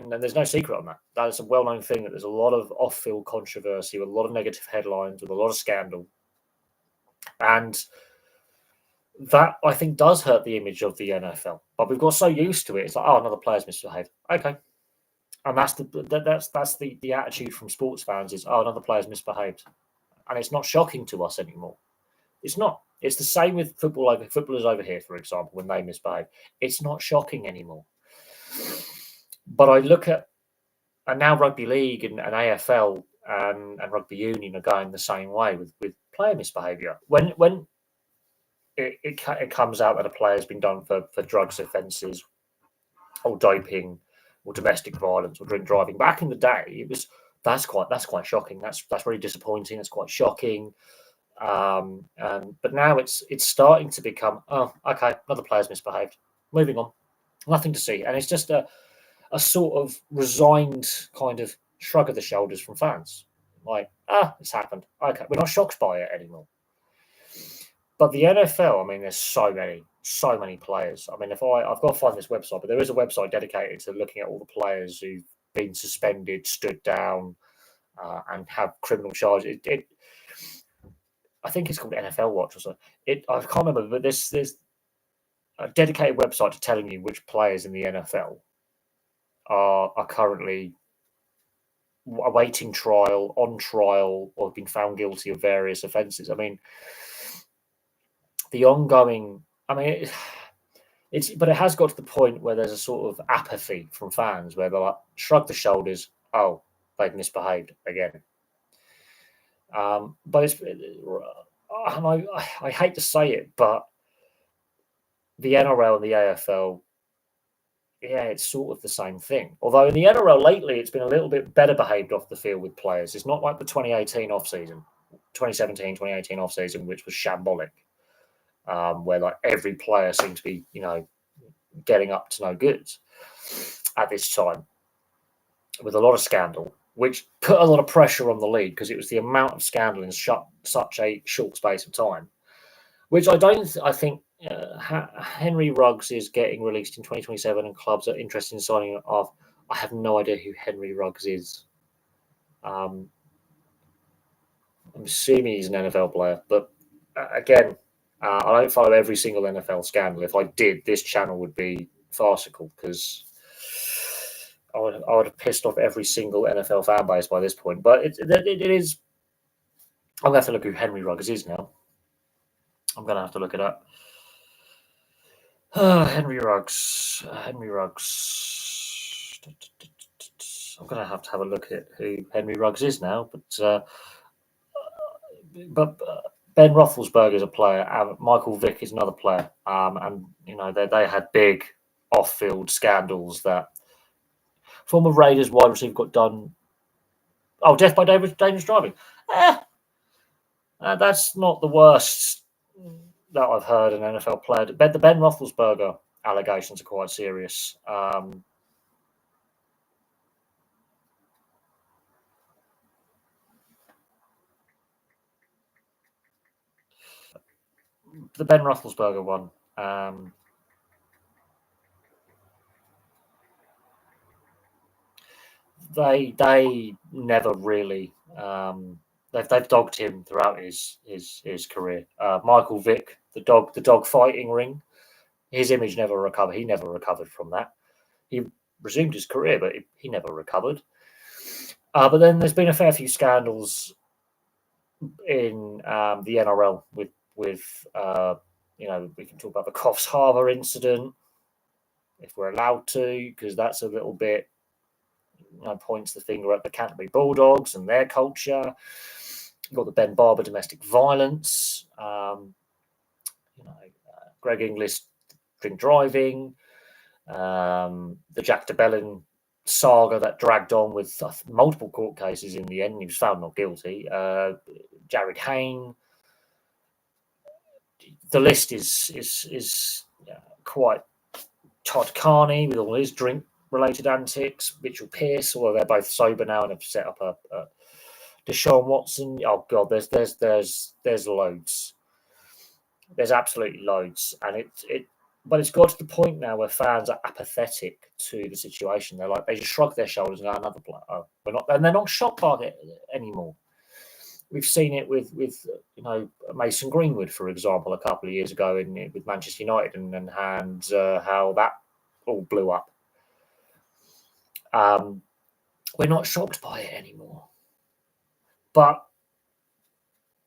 there's no secret on that. That is a well-known thing that there's a lot of off-field controversy with a lot of negative headlines, with a lot of scandal. And that, I think, does hurt the image of the NFL. But we've got so used to it. It's like, oh, another player's misbehaved. Okay. And that's the attitude from sports fans is, oh, another player's misbehaved. And it's not shocking to us anymore. It's not. It's the same with footballers over here, for example, when they misbehave. It's not shocking anymore. But I look at, and now rugby league and AFL and rugby union are going the same way with player misbehaviour. When it comes out that a player has been done for drugs offences or doping or domestic violence or drink driving, back in the day, that's quite shocking. That's really disappointing. That's quite shocking. But now it's starting to become, oh, okay, another player's misbehaved. Moving on, nothing to see, and it's just a sort of resigned kind of shrug of the shoulders from fans, like, it's happened. Okay, we're not shocked by it anymore. But the NFL, I mean, there's so many players. I mean, I've got to find this website, but there is a website dedicated to looking at all the players who've been suspended, stood down, and have criminal charges. I think it's called NFL Watch or something. I can't remember, but there's a dedicated website to telling you which players in the NFL are currently awaiting trial, on trial, or have been found guilty of various offences. I mean, the ongoing. I mean, but it has got to the point where there's a sort of apathy from fans where they're like, shrug the shoulders. Oh, they've misbehaved again. But and I hate to say it, but the NRL and the AFL, yeah, it's sort of the same thing. Although in the NRL lately, it's been a little bit better behaved off the field with players. It's not like the 2018 off season, 2017, 2018 off season, which was shambolic, where like every player seemed to be, getting up to no good at this time, with a lot of scandal, which put a lot of pressure on the league because it was the amount of scandal in such a short space of time. Which I think Henry Ruggs is getting released in 2027, and clubs are interested in signing off. I have no idea who Henry Ruggs is. I'm assuming he's an NFL player, but again, I don't follow every single NFL scandal. If I did, this channel would be farcical because I would have pissed off every single NFL fan base by this point. But it is. I'm gonna have to look who Henry Ruggs is now. I'm gonna have to look it up. Henry Ruggs. Henry Ruggs. I'm going to have a look at who Henry Ruggs is now. But Ben Roethlisberger is a player. Michael Vick is another player. And they had big off-field scandals that former Raiders wide receiver got done. Oh, death by dangerous driving. That's not the worst that I've heard an NFL player. The Ben Roethlisberger allegations are quite serious. The Ben Roethlisberger one. They never really. They've dogged him throughout his career. Michael Vick, the dog fighting ring. His image never recovered. He never recovered from that. He resumed his career, but he never recovered. But then there's been a fair few scandals in the NRL with we can talk about the Coffs Harbour incident if we're allowed to, because that's a little bit points the finger at the Canterbury Bulldogs and their culture. You've got the Ben Barber domestic violence, Greg Inglis drink driving, the Jack DeBellin saga that dragged on with multiple court cases in the end. He was found not guilty. Jared Hayne. The list is quite Todd Carney with all his drink-related antics. Mitchell Pearce, although they're both sober now and have set up a Deshaun Watson. Oh God, there's loads. There's absolutely loads, and but it's got to the point now where fans are apathetic to the situation. They're like, they just shrug their shoulders and go, another player. Oh, we're not, and they're not shocked by it anymore. We've seen it with Mason Greenwood, for example, a couple of years ago with Manchester United, and how that all blew up. We're not shocked by it anymore. But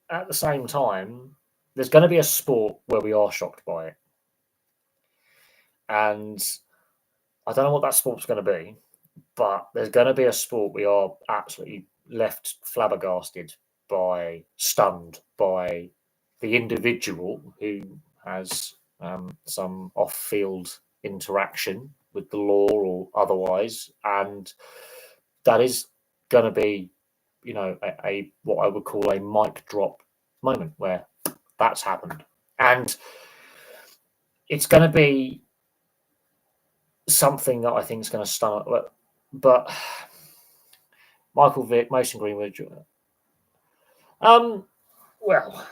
at the same time, there's going to be a sport where we are shocked by it. And I don't know what that sport's going to be, but there's going to be a sport we are absolutely left flabbergasted by, stunned by the individual who has some off-field interaction with the law or otherwise, and that is going to be, a what I would call a mic drop moment where that's happened. And it's going to be something that I think is going to start. But Michael Vick, Mason Greenwood. Well,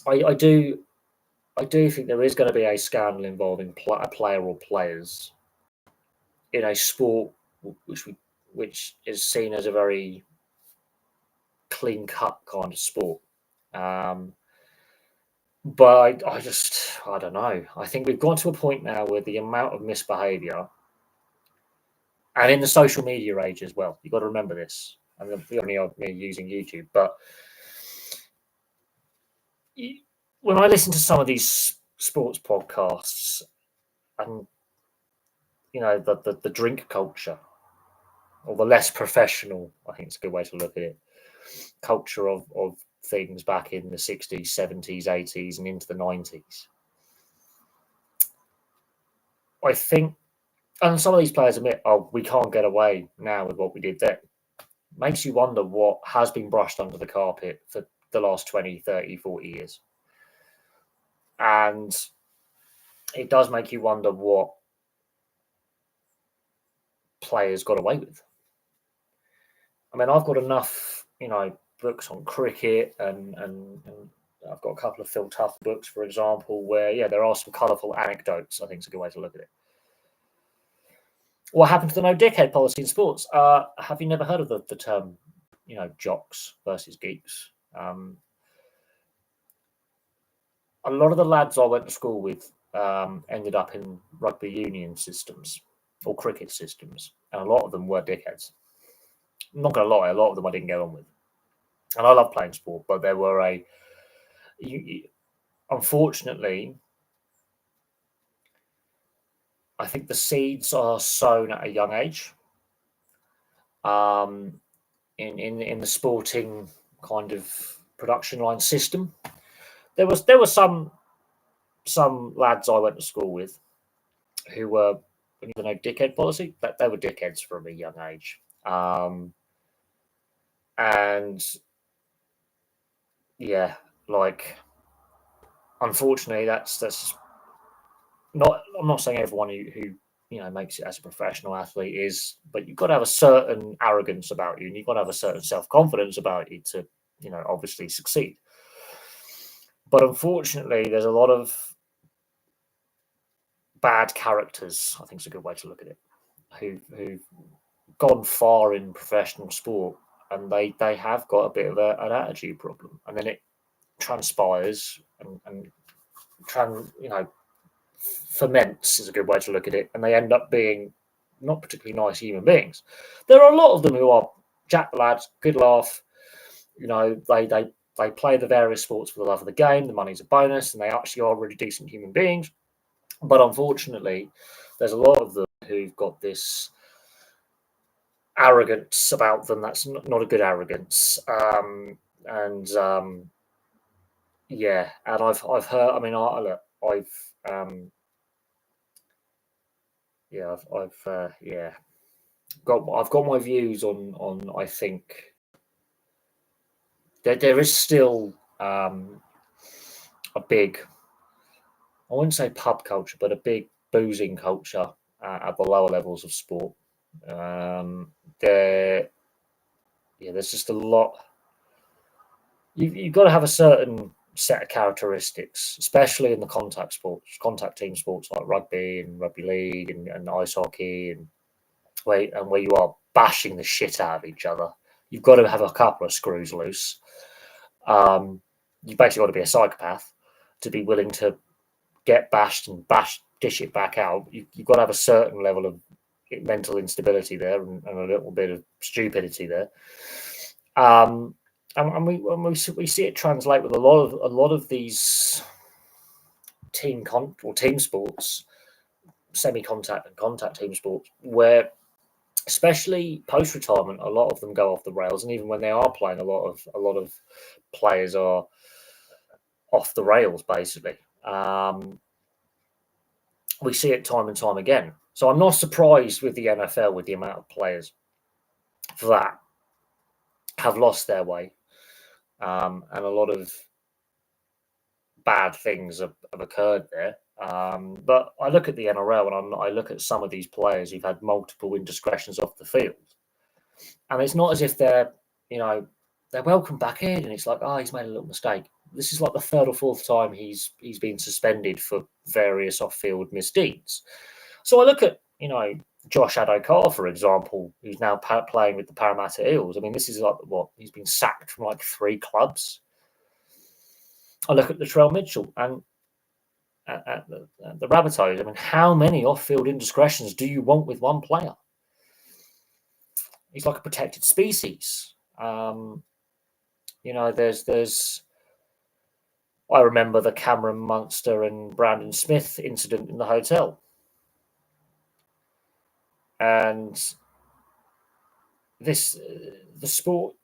I do think there is going to be a scandal involving a player or players in a sport which is seen as a very clean cut kind of sport. But I don't know. I think we've gone to a point now where the amount of misbehaviour, and in the social media age as well, you've got to remember this. And the only of me using YouTube, but when I listen to some of these sports podcasts, and the drink culture, or the less professional, I think it's a good way to look at it, culture of things back in the 60s, 70s, 80s, and into the 90s. I think, and some of these players admit, we can't get away now with what we did then. Makes you wonder what has been brushed under the carpet for the last 20, 30, 40 years. And it does make you wonder what players got away with. I mean, I've got enough, books on cricket, and I've got a couple of Phil Tough books, for example, where, there are some colourful anecdotes. I think it's a good way to look at it. What happened to the no dickhead policy in sports? Have you never heard of the term, jocks versus geeks? A lot of the lads I went to school with ended up in rugby union systems or cricket systems, and a lot of them were dickheads. I'm not going to lie, a lot of them I didn't get on with. And I love playing sport, but there were unfortunately, I think the seeds are sown at a young age. In the sporting kind of production line system, there were some lads I went to school with who were, dickhead policy, but they were dickheads from a young age. And yeah, unfortunately, that's not. I'm not saying everyone who makes it as a professional athlete is, but you've got to have a certain arrogance about you, and you've got to have a certain self-confidence about you to, obviously succeed. But unfortunately, there's a lot of bad characters, I think is a good way to look at it, who've gone far in professional sport, and they have got a bit of an attitude problem, and then it transpires and ferments is a good way to look at it, and they end up being not particularly nice human beings. There are a lot of them who are jack lads, good laugh. They play the various sports for the love of the game. The money's a bonus, and they actually are really decent human beings. But unfortunately, there's a lot of them who've got this arrogance about them that's not a good arrogance. And I've heard. I mean, I've got my views on. I think that there is still a big, I wouldn't say pub culture, but a big boozing culture at the lower levels of sport. There's just a lot. You've got to have a certain set of characteristics, especially in the contact team sports like rugby and rugby league and ice hockey, and where you are bashing the shit out of each other. You've got to have a couple of screws loose. You've basically got to be a psychopath to be willing to get bashed and dish it back out. You've got to have a certain level of mental instability there, and a little bit of stupidity there. And we see it translate with a lot of these team sports, semi-contact and contact team sports, where especially post-retirement, a lot of them go off the rails, and even when they are playing, a lot of players are off the rails. Basically, we see it time and time again. So I'm not surprised with the NFL with the amount of players that have lost their way. and a lot of bad things have occurred there. But I look at the NRL and I look at some of these players who've had multiple indiscretions off the field, and it's not as if they're welcome back in, and it's like, oh, he's made a little mistake. This is like the third or fourth time he's been suspended for various off-field misdeeds. So I look at Josh Adokar, for example, who's now playing with the Parramatta Eels. I mean, this is like what he's been sacked from like 3 clubs. I look at Latrell Mitchell and at the Rabbitohs. I mean, how many off-field indiscretions do you want with one player? He's like a protected species. There's. I remember the Cameron Munster and Brandon Smith incident in the hotel, and the sport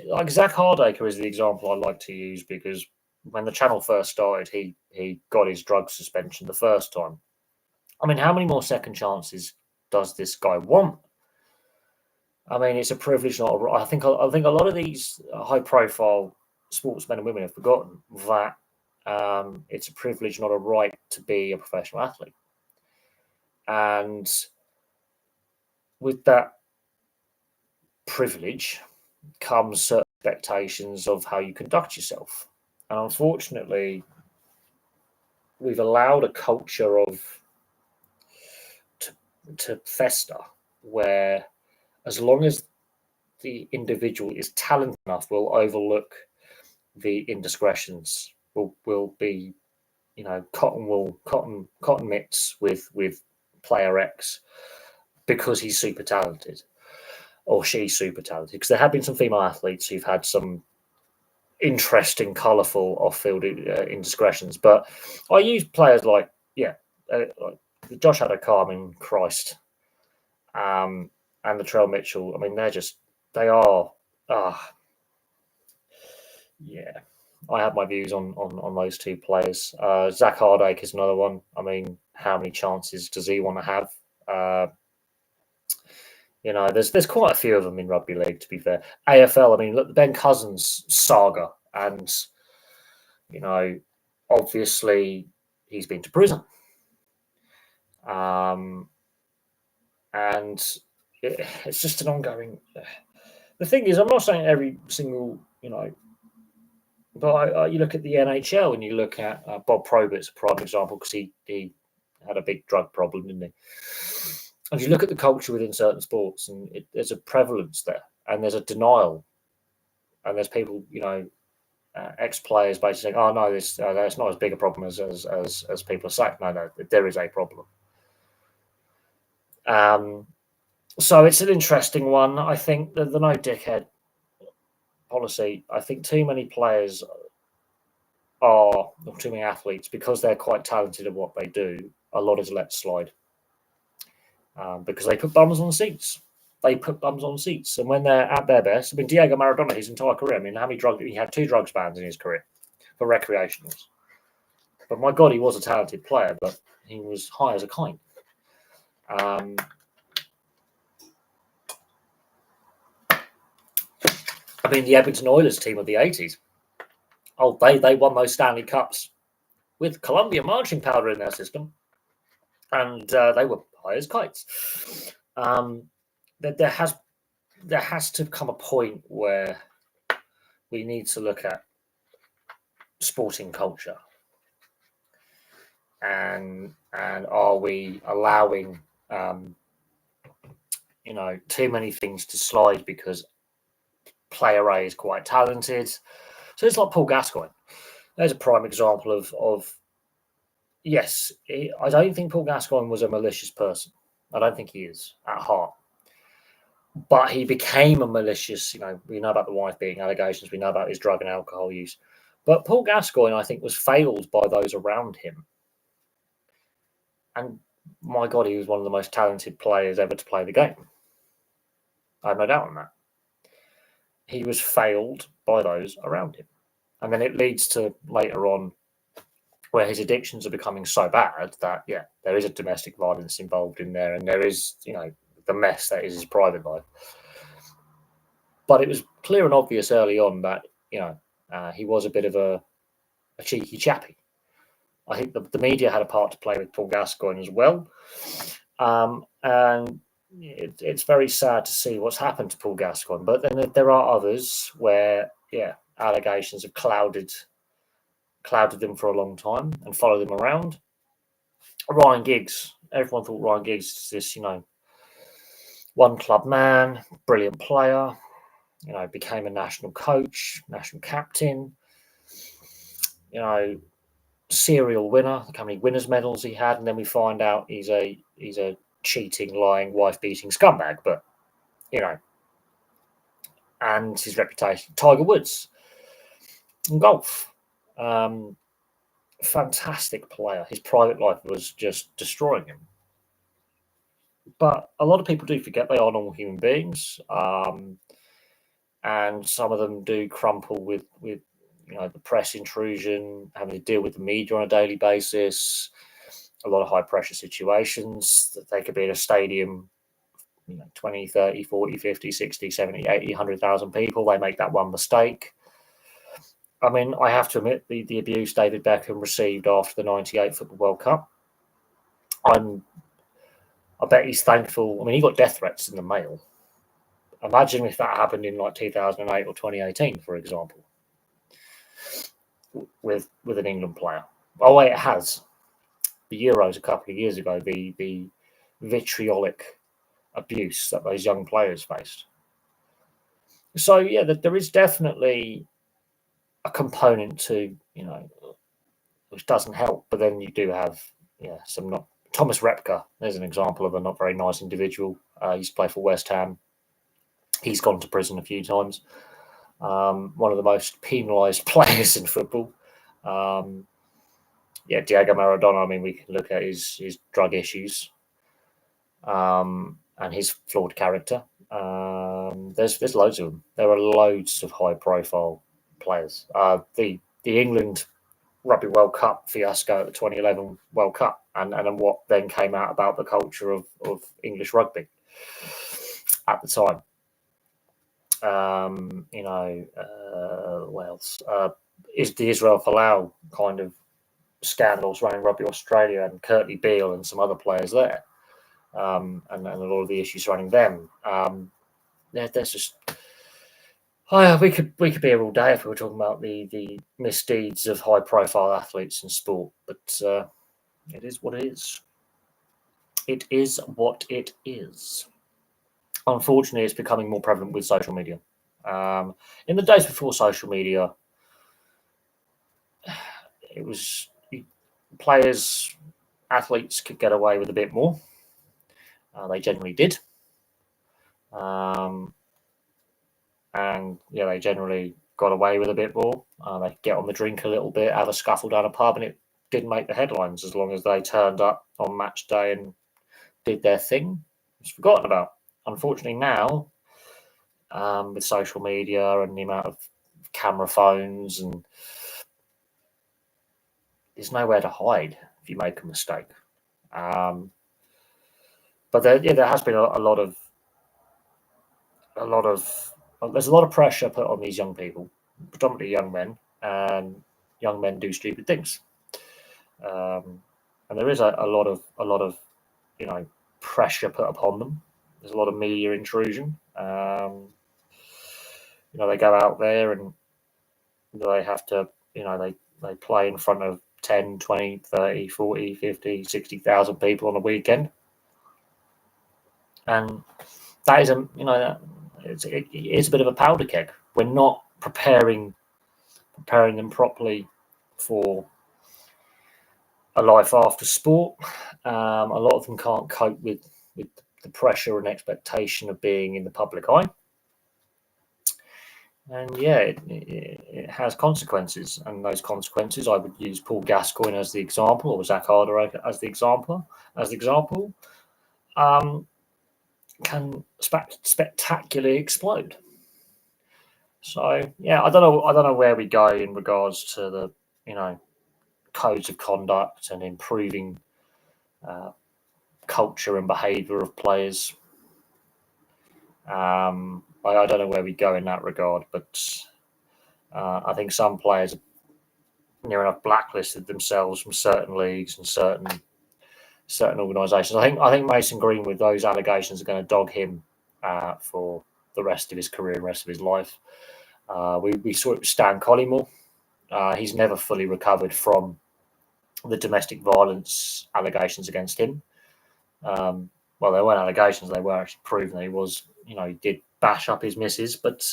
like Zach Hardaker is the example I like to use, because when the channel first started, he got his drug suspension the first time. I mean, how many more second chances does this guy want? I mean, it's a privilege, not a right. I think a lot of these high-profile sportsmen and women have forgotten that it's a privilege, not a right, to be a professional athlete. And with that privilege comes certain expectations of how you conduct yourself. And unfortunately, we've allowed a culture to fester where, as long as the individual is talented enough, we'll overlook the indiscretions. Will be, cotton mitts with player X because he's super talented or she's super talented. Because there have been some female athletes who've had some interesting, colourful off-field indiscretions. But I use players like Josh Adokar, I mean, Christ, and Latrell Mitchell. I mean, they are. Yeah, I have my views on those two players. Zach Hardacre is another one. I mean, how many chances does he want to have? There's quite a few of them in rugby league, to be fair. AFL, I mean, look, the Ben Cousins saga, and obviously he's been to prison. And it's just an ongoing. The thing is, I'm not saying every single, but you look at the NHL and you look at Bob Probert's a prime example, because he had a big drug problem, didn't he? And you look at the culture within certain sports, and there's a prevalence there, and there's a denial, and there's people, ex-players basically saying, "Oh no, that's not as big a problem as people are saying." No, there is a problem. So it's an interesting one. I think the no dickhead policy. I think too many players or too many athletes, because they're quite talented at what they do, a lot is let slide. Because they put bums on seats. And when they're at their best, I mean, Diego Maradona, his entire career, I mean, how many drugs? He had 2 drugs bans in his career for recreationals. But my God, he was a talented player, but he was high as a kite. I mean, the Edmonton Oilers team of the 80s, they won those Stanley Cups with Columbia marching powder in their system. And they were high as kites. There has to come a point where we need to look at sporting culture, and are we allowing too many things to slide because player A is quite talented? So it's like Paul Gascoigne. There's a prime example of yes, I don't think Paul Gascoigne was a malicious person. I don't think he is at heart. But he became a malicious, we know about the wife beating allegations, we know about his drug and alcohol use. But Paul Gascoigne, I think, was failed by those around him. And my God, he was one of the most talented players ever to play the game. I have no doubt on that. He was failed by those around him. And then it leads to later on where his addictions are becoming so bad that, there is a domestic violence involved in there, and there is, the mess that is his private life. But it was clear and obvious early on that, He was a bit of a cheeky chappy. I think the media had a part to play with Paul Gascoigne as well. And it's very sad to see what's happened to Paul Gascoigne. But then there are others where, allegations have clouded them for a long time and followed them around. Ryan Giggs. Everyone thought Ryan Giggs is this, one club man, brilliant player, became a national coach, national captain, serial winner. Look how many winners' medals he had, and then we find out he's a cheating, lying, wife-beating scumbag. But and his reputation. Tiger Woods in golf, fantastic player. His private life was just destroying him. But a lot of people do forget they are normal human beings, and some of them do crumple with the press intrusion, having to deal with the media on a daily basis. A lot of high pressure situations that they could be in a stadium, 20, 30, 40, 50, 60, 70, 80, 100,000 people. They make that one mistake. I mean, I have to admit, the abuse David Beckham received after the 98 Football World Cup, I bet he's thankful. I mean, he got death threats in the mail. Imagine if that happened in 2008 or 2018, for example, with an England player. Oh, wait, it has. The Euros a couple of years ago, the vitriolic abuse that those young players faced. So, yeah, there is definitely a component to, which doesn't help. But then you do have, some not. Thomas Repka, there's an example of a not very nice individual. He used to play for West Ham. He's gone to prison a few times. One of the most penalised players in football. Diego Maradona. I mean, we can look at his drug issues and his flawed character. There's loads of them. There are loads of high-profile players. The England Rugby World Cup fiasco at the 2011 World Cup, and what then came out about the culture of English rugby at the time. What else? Is the Israel Folau kind of scandals running Rugby Australia, and Curtly Beale and some other players there, and a lot of the issues surrounding them. There's just we could be here all day if we were talking about the misdeeds of high profile athletes in sport, but it is what it is. It is what it is. Unfortunately, it's becoming more prevalent with social media. In the days before social media, it was players, athletes could get away with a bit more. They generally did. And they generally got away with a bit more. They could get on the drink a little bit, have a scuffle down a pub, and it didn't make the headlines as long as they turned up on match day and did their thing. It's forgotten about. Unfortunately, now with social media and the amount of camera phones, and there's nowhere to hide if you make a mistake. But there has been a lot of there's a lot of pressure put on these young people, predominantly young men, and young men do stupid things. And there is a lot of pressure put upon them. There's a lot of media intrusion. They go out there and they have to, they play in front of 10, 20, 30, 40, 50, 60,000 people on a weekend. And that is it's a bit of a powder keg. We're not preparing them properly for a life after sport. A lot of them can't cope with the pressure and expectation of being in the public eye. And it has consequences. And those consequences, I would use Paul Gascoigne as the example, or Zach Harder as the example. Can spectacularly explode. So I don't know where we go in regards to the codes of conduct and improving culture and behaviour of players. I don't know where we go in that regard, but I think some players near enough blacklisted themselves from certain leagues and certain organisations. I think Mason Greenwood, those allegations are going to dog him for the rest of his career and rest of his life. We saw it with Stan Collymore. He's never fully recovered from the domestic violence allegations against him. Well, they weren't allegations; they were actually proven that he was, he did bash up his missus. But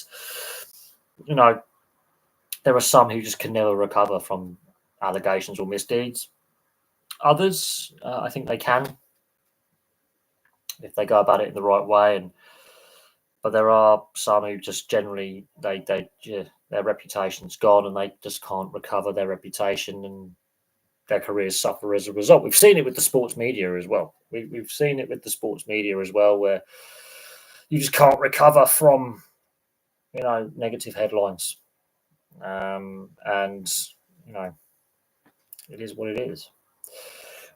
there are some who just can never recover from allegations or misdeeds. Others, I think they can if they go about it in the right way. But there are some who just generally their reputation's gone and they just can't recover their reputation and their careers suffer as a result. We've seen it with the sports media as well. We've seen it with the sports media as well, where you just can't recover from negative headlines, and it is what it is.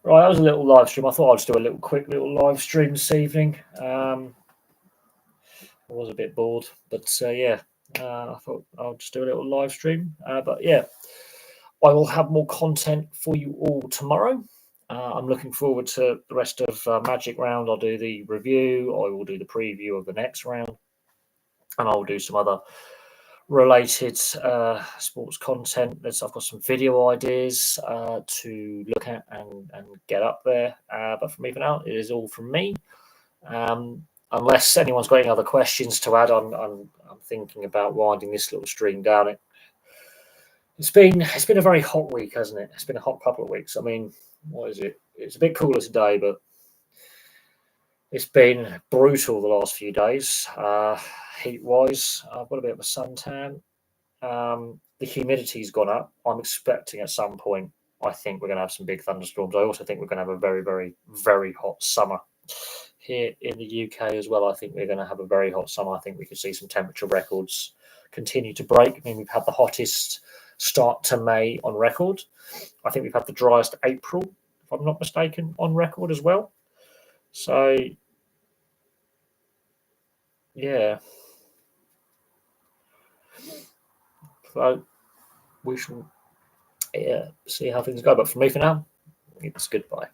Right, that was a little live stream. I thought I'd just do a quick little live stream this evening. I was a bit bored, but I thought I'll just do a little live stream. But yeah, I will have more content for you all tomorrow. I'm looking forward to the rest of Magic Round. I'll do the review. I will do the preview of the next round, and I'll do some other related sports content. I've got some video ideas to look at and get up there. But from even out, it is all from me. Unless anyone's got any other questions to add on, I'm thinking about winding this little stream down. It's been a very hot week, hasn't it? It's been a hot couple of weeks. I mean, what is it? It's a bit cooler today, but it's been brutal the last few days. Heat-wise, I've got a bit of a suntan. The humidity's gone up. I'm expecting at some point, I think we're going to have some big thunderstorms. I also think we're going to have a very, very, very hot summer here in the UK as well. I think we're going to have a very hot summer. I think we could see some temperature records continue to break. I mean, we've had the hottest start to May on record. I think we've had the driest April, if I'm not mistaken, on record as well. So, yeah. So we shall see how things go. But for me, for now, it's goodbye.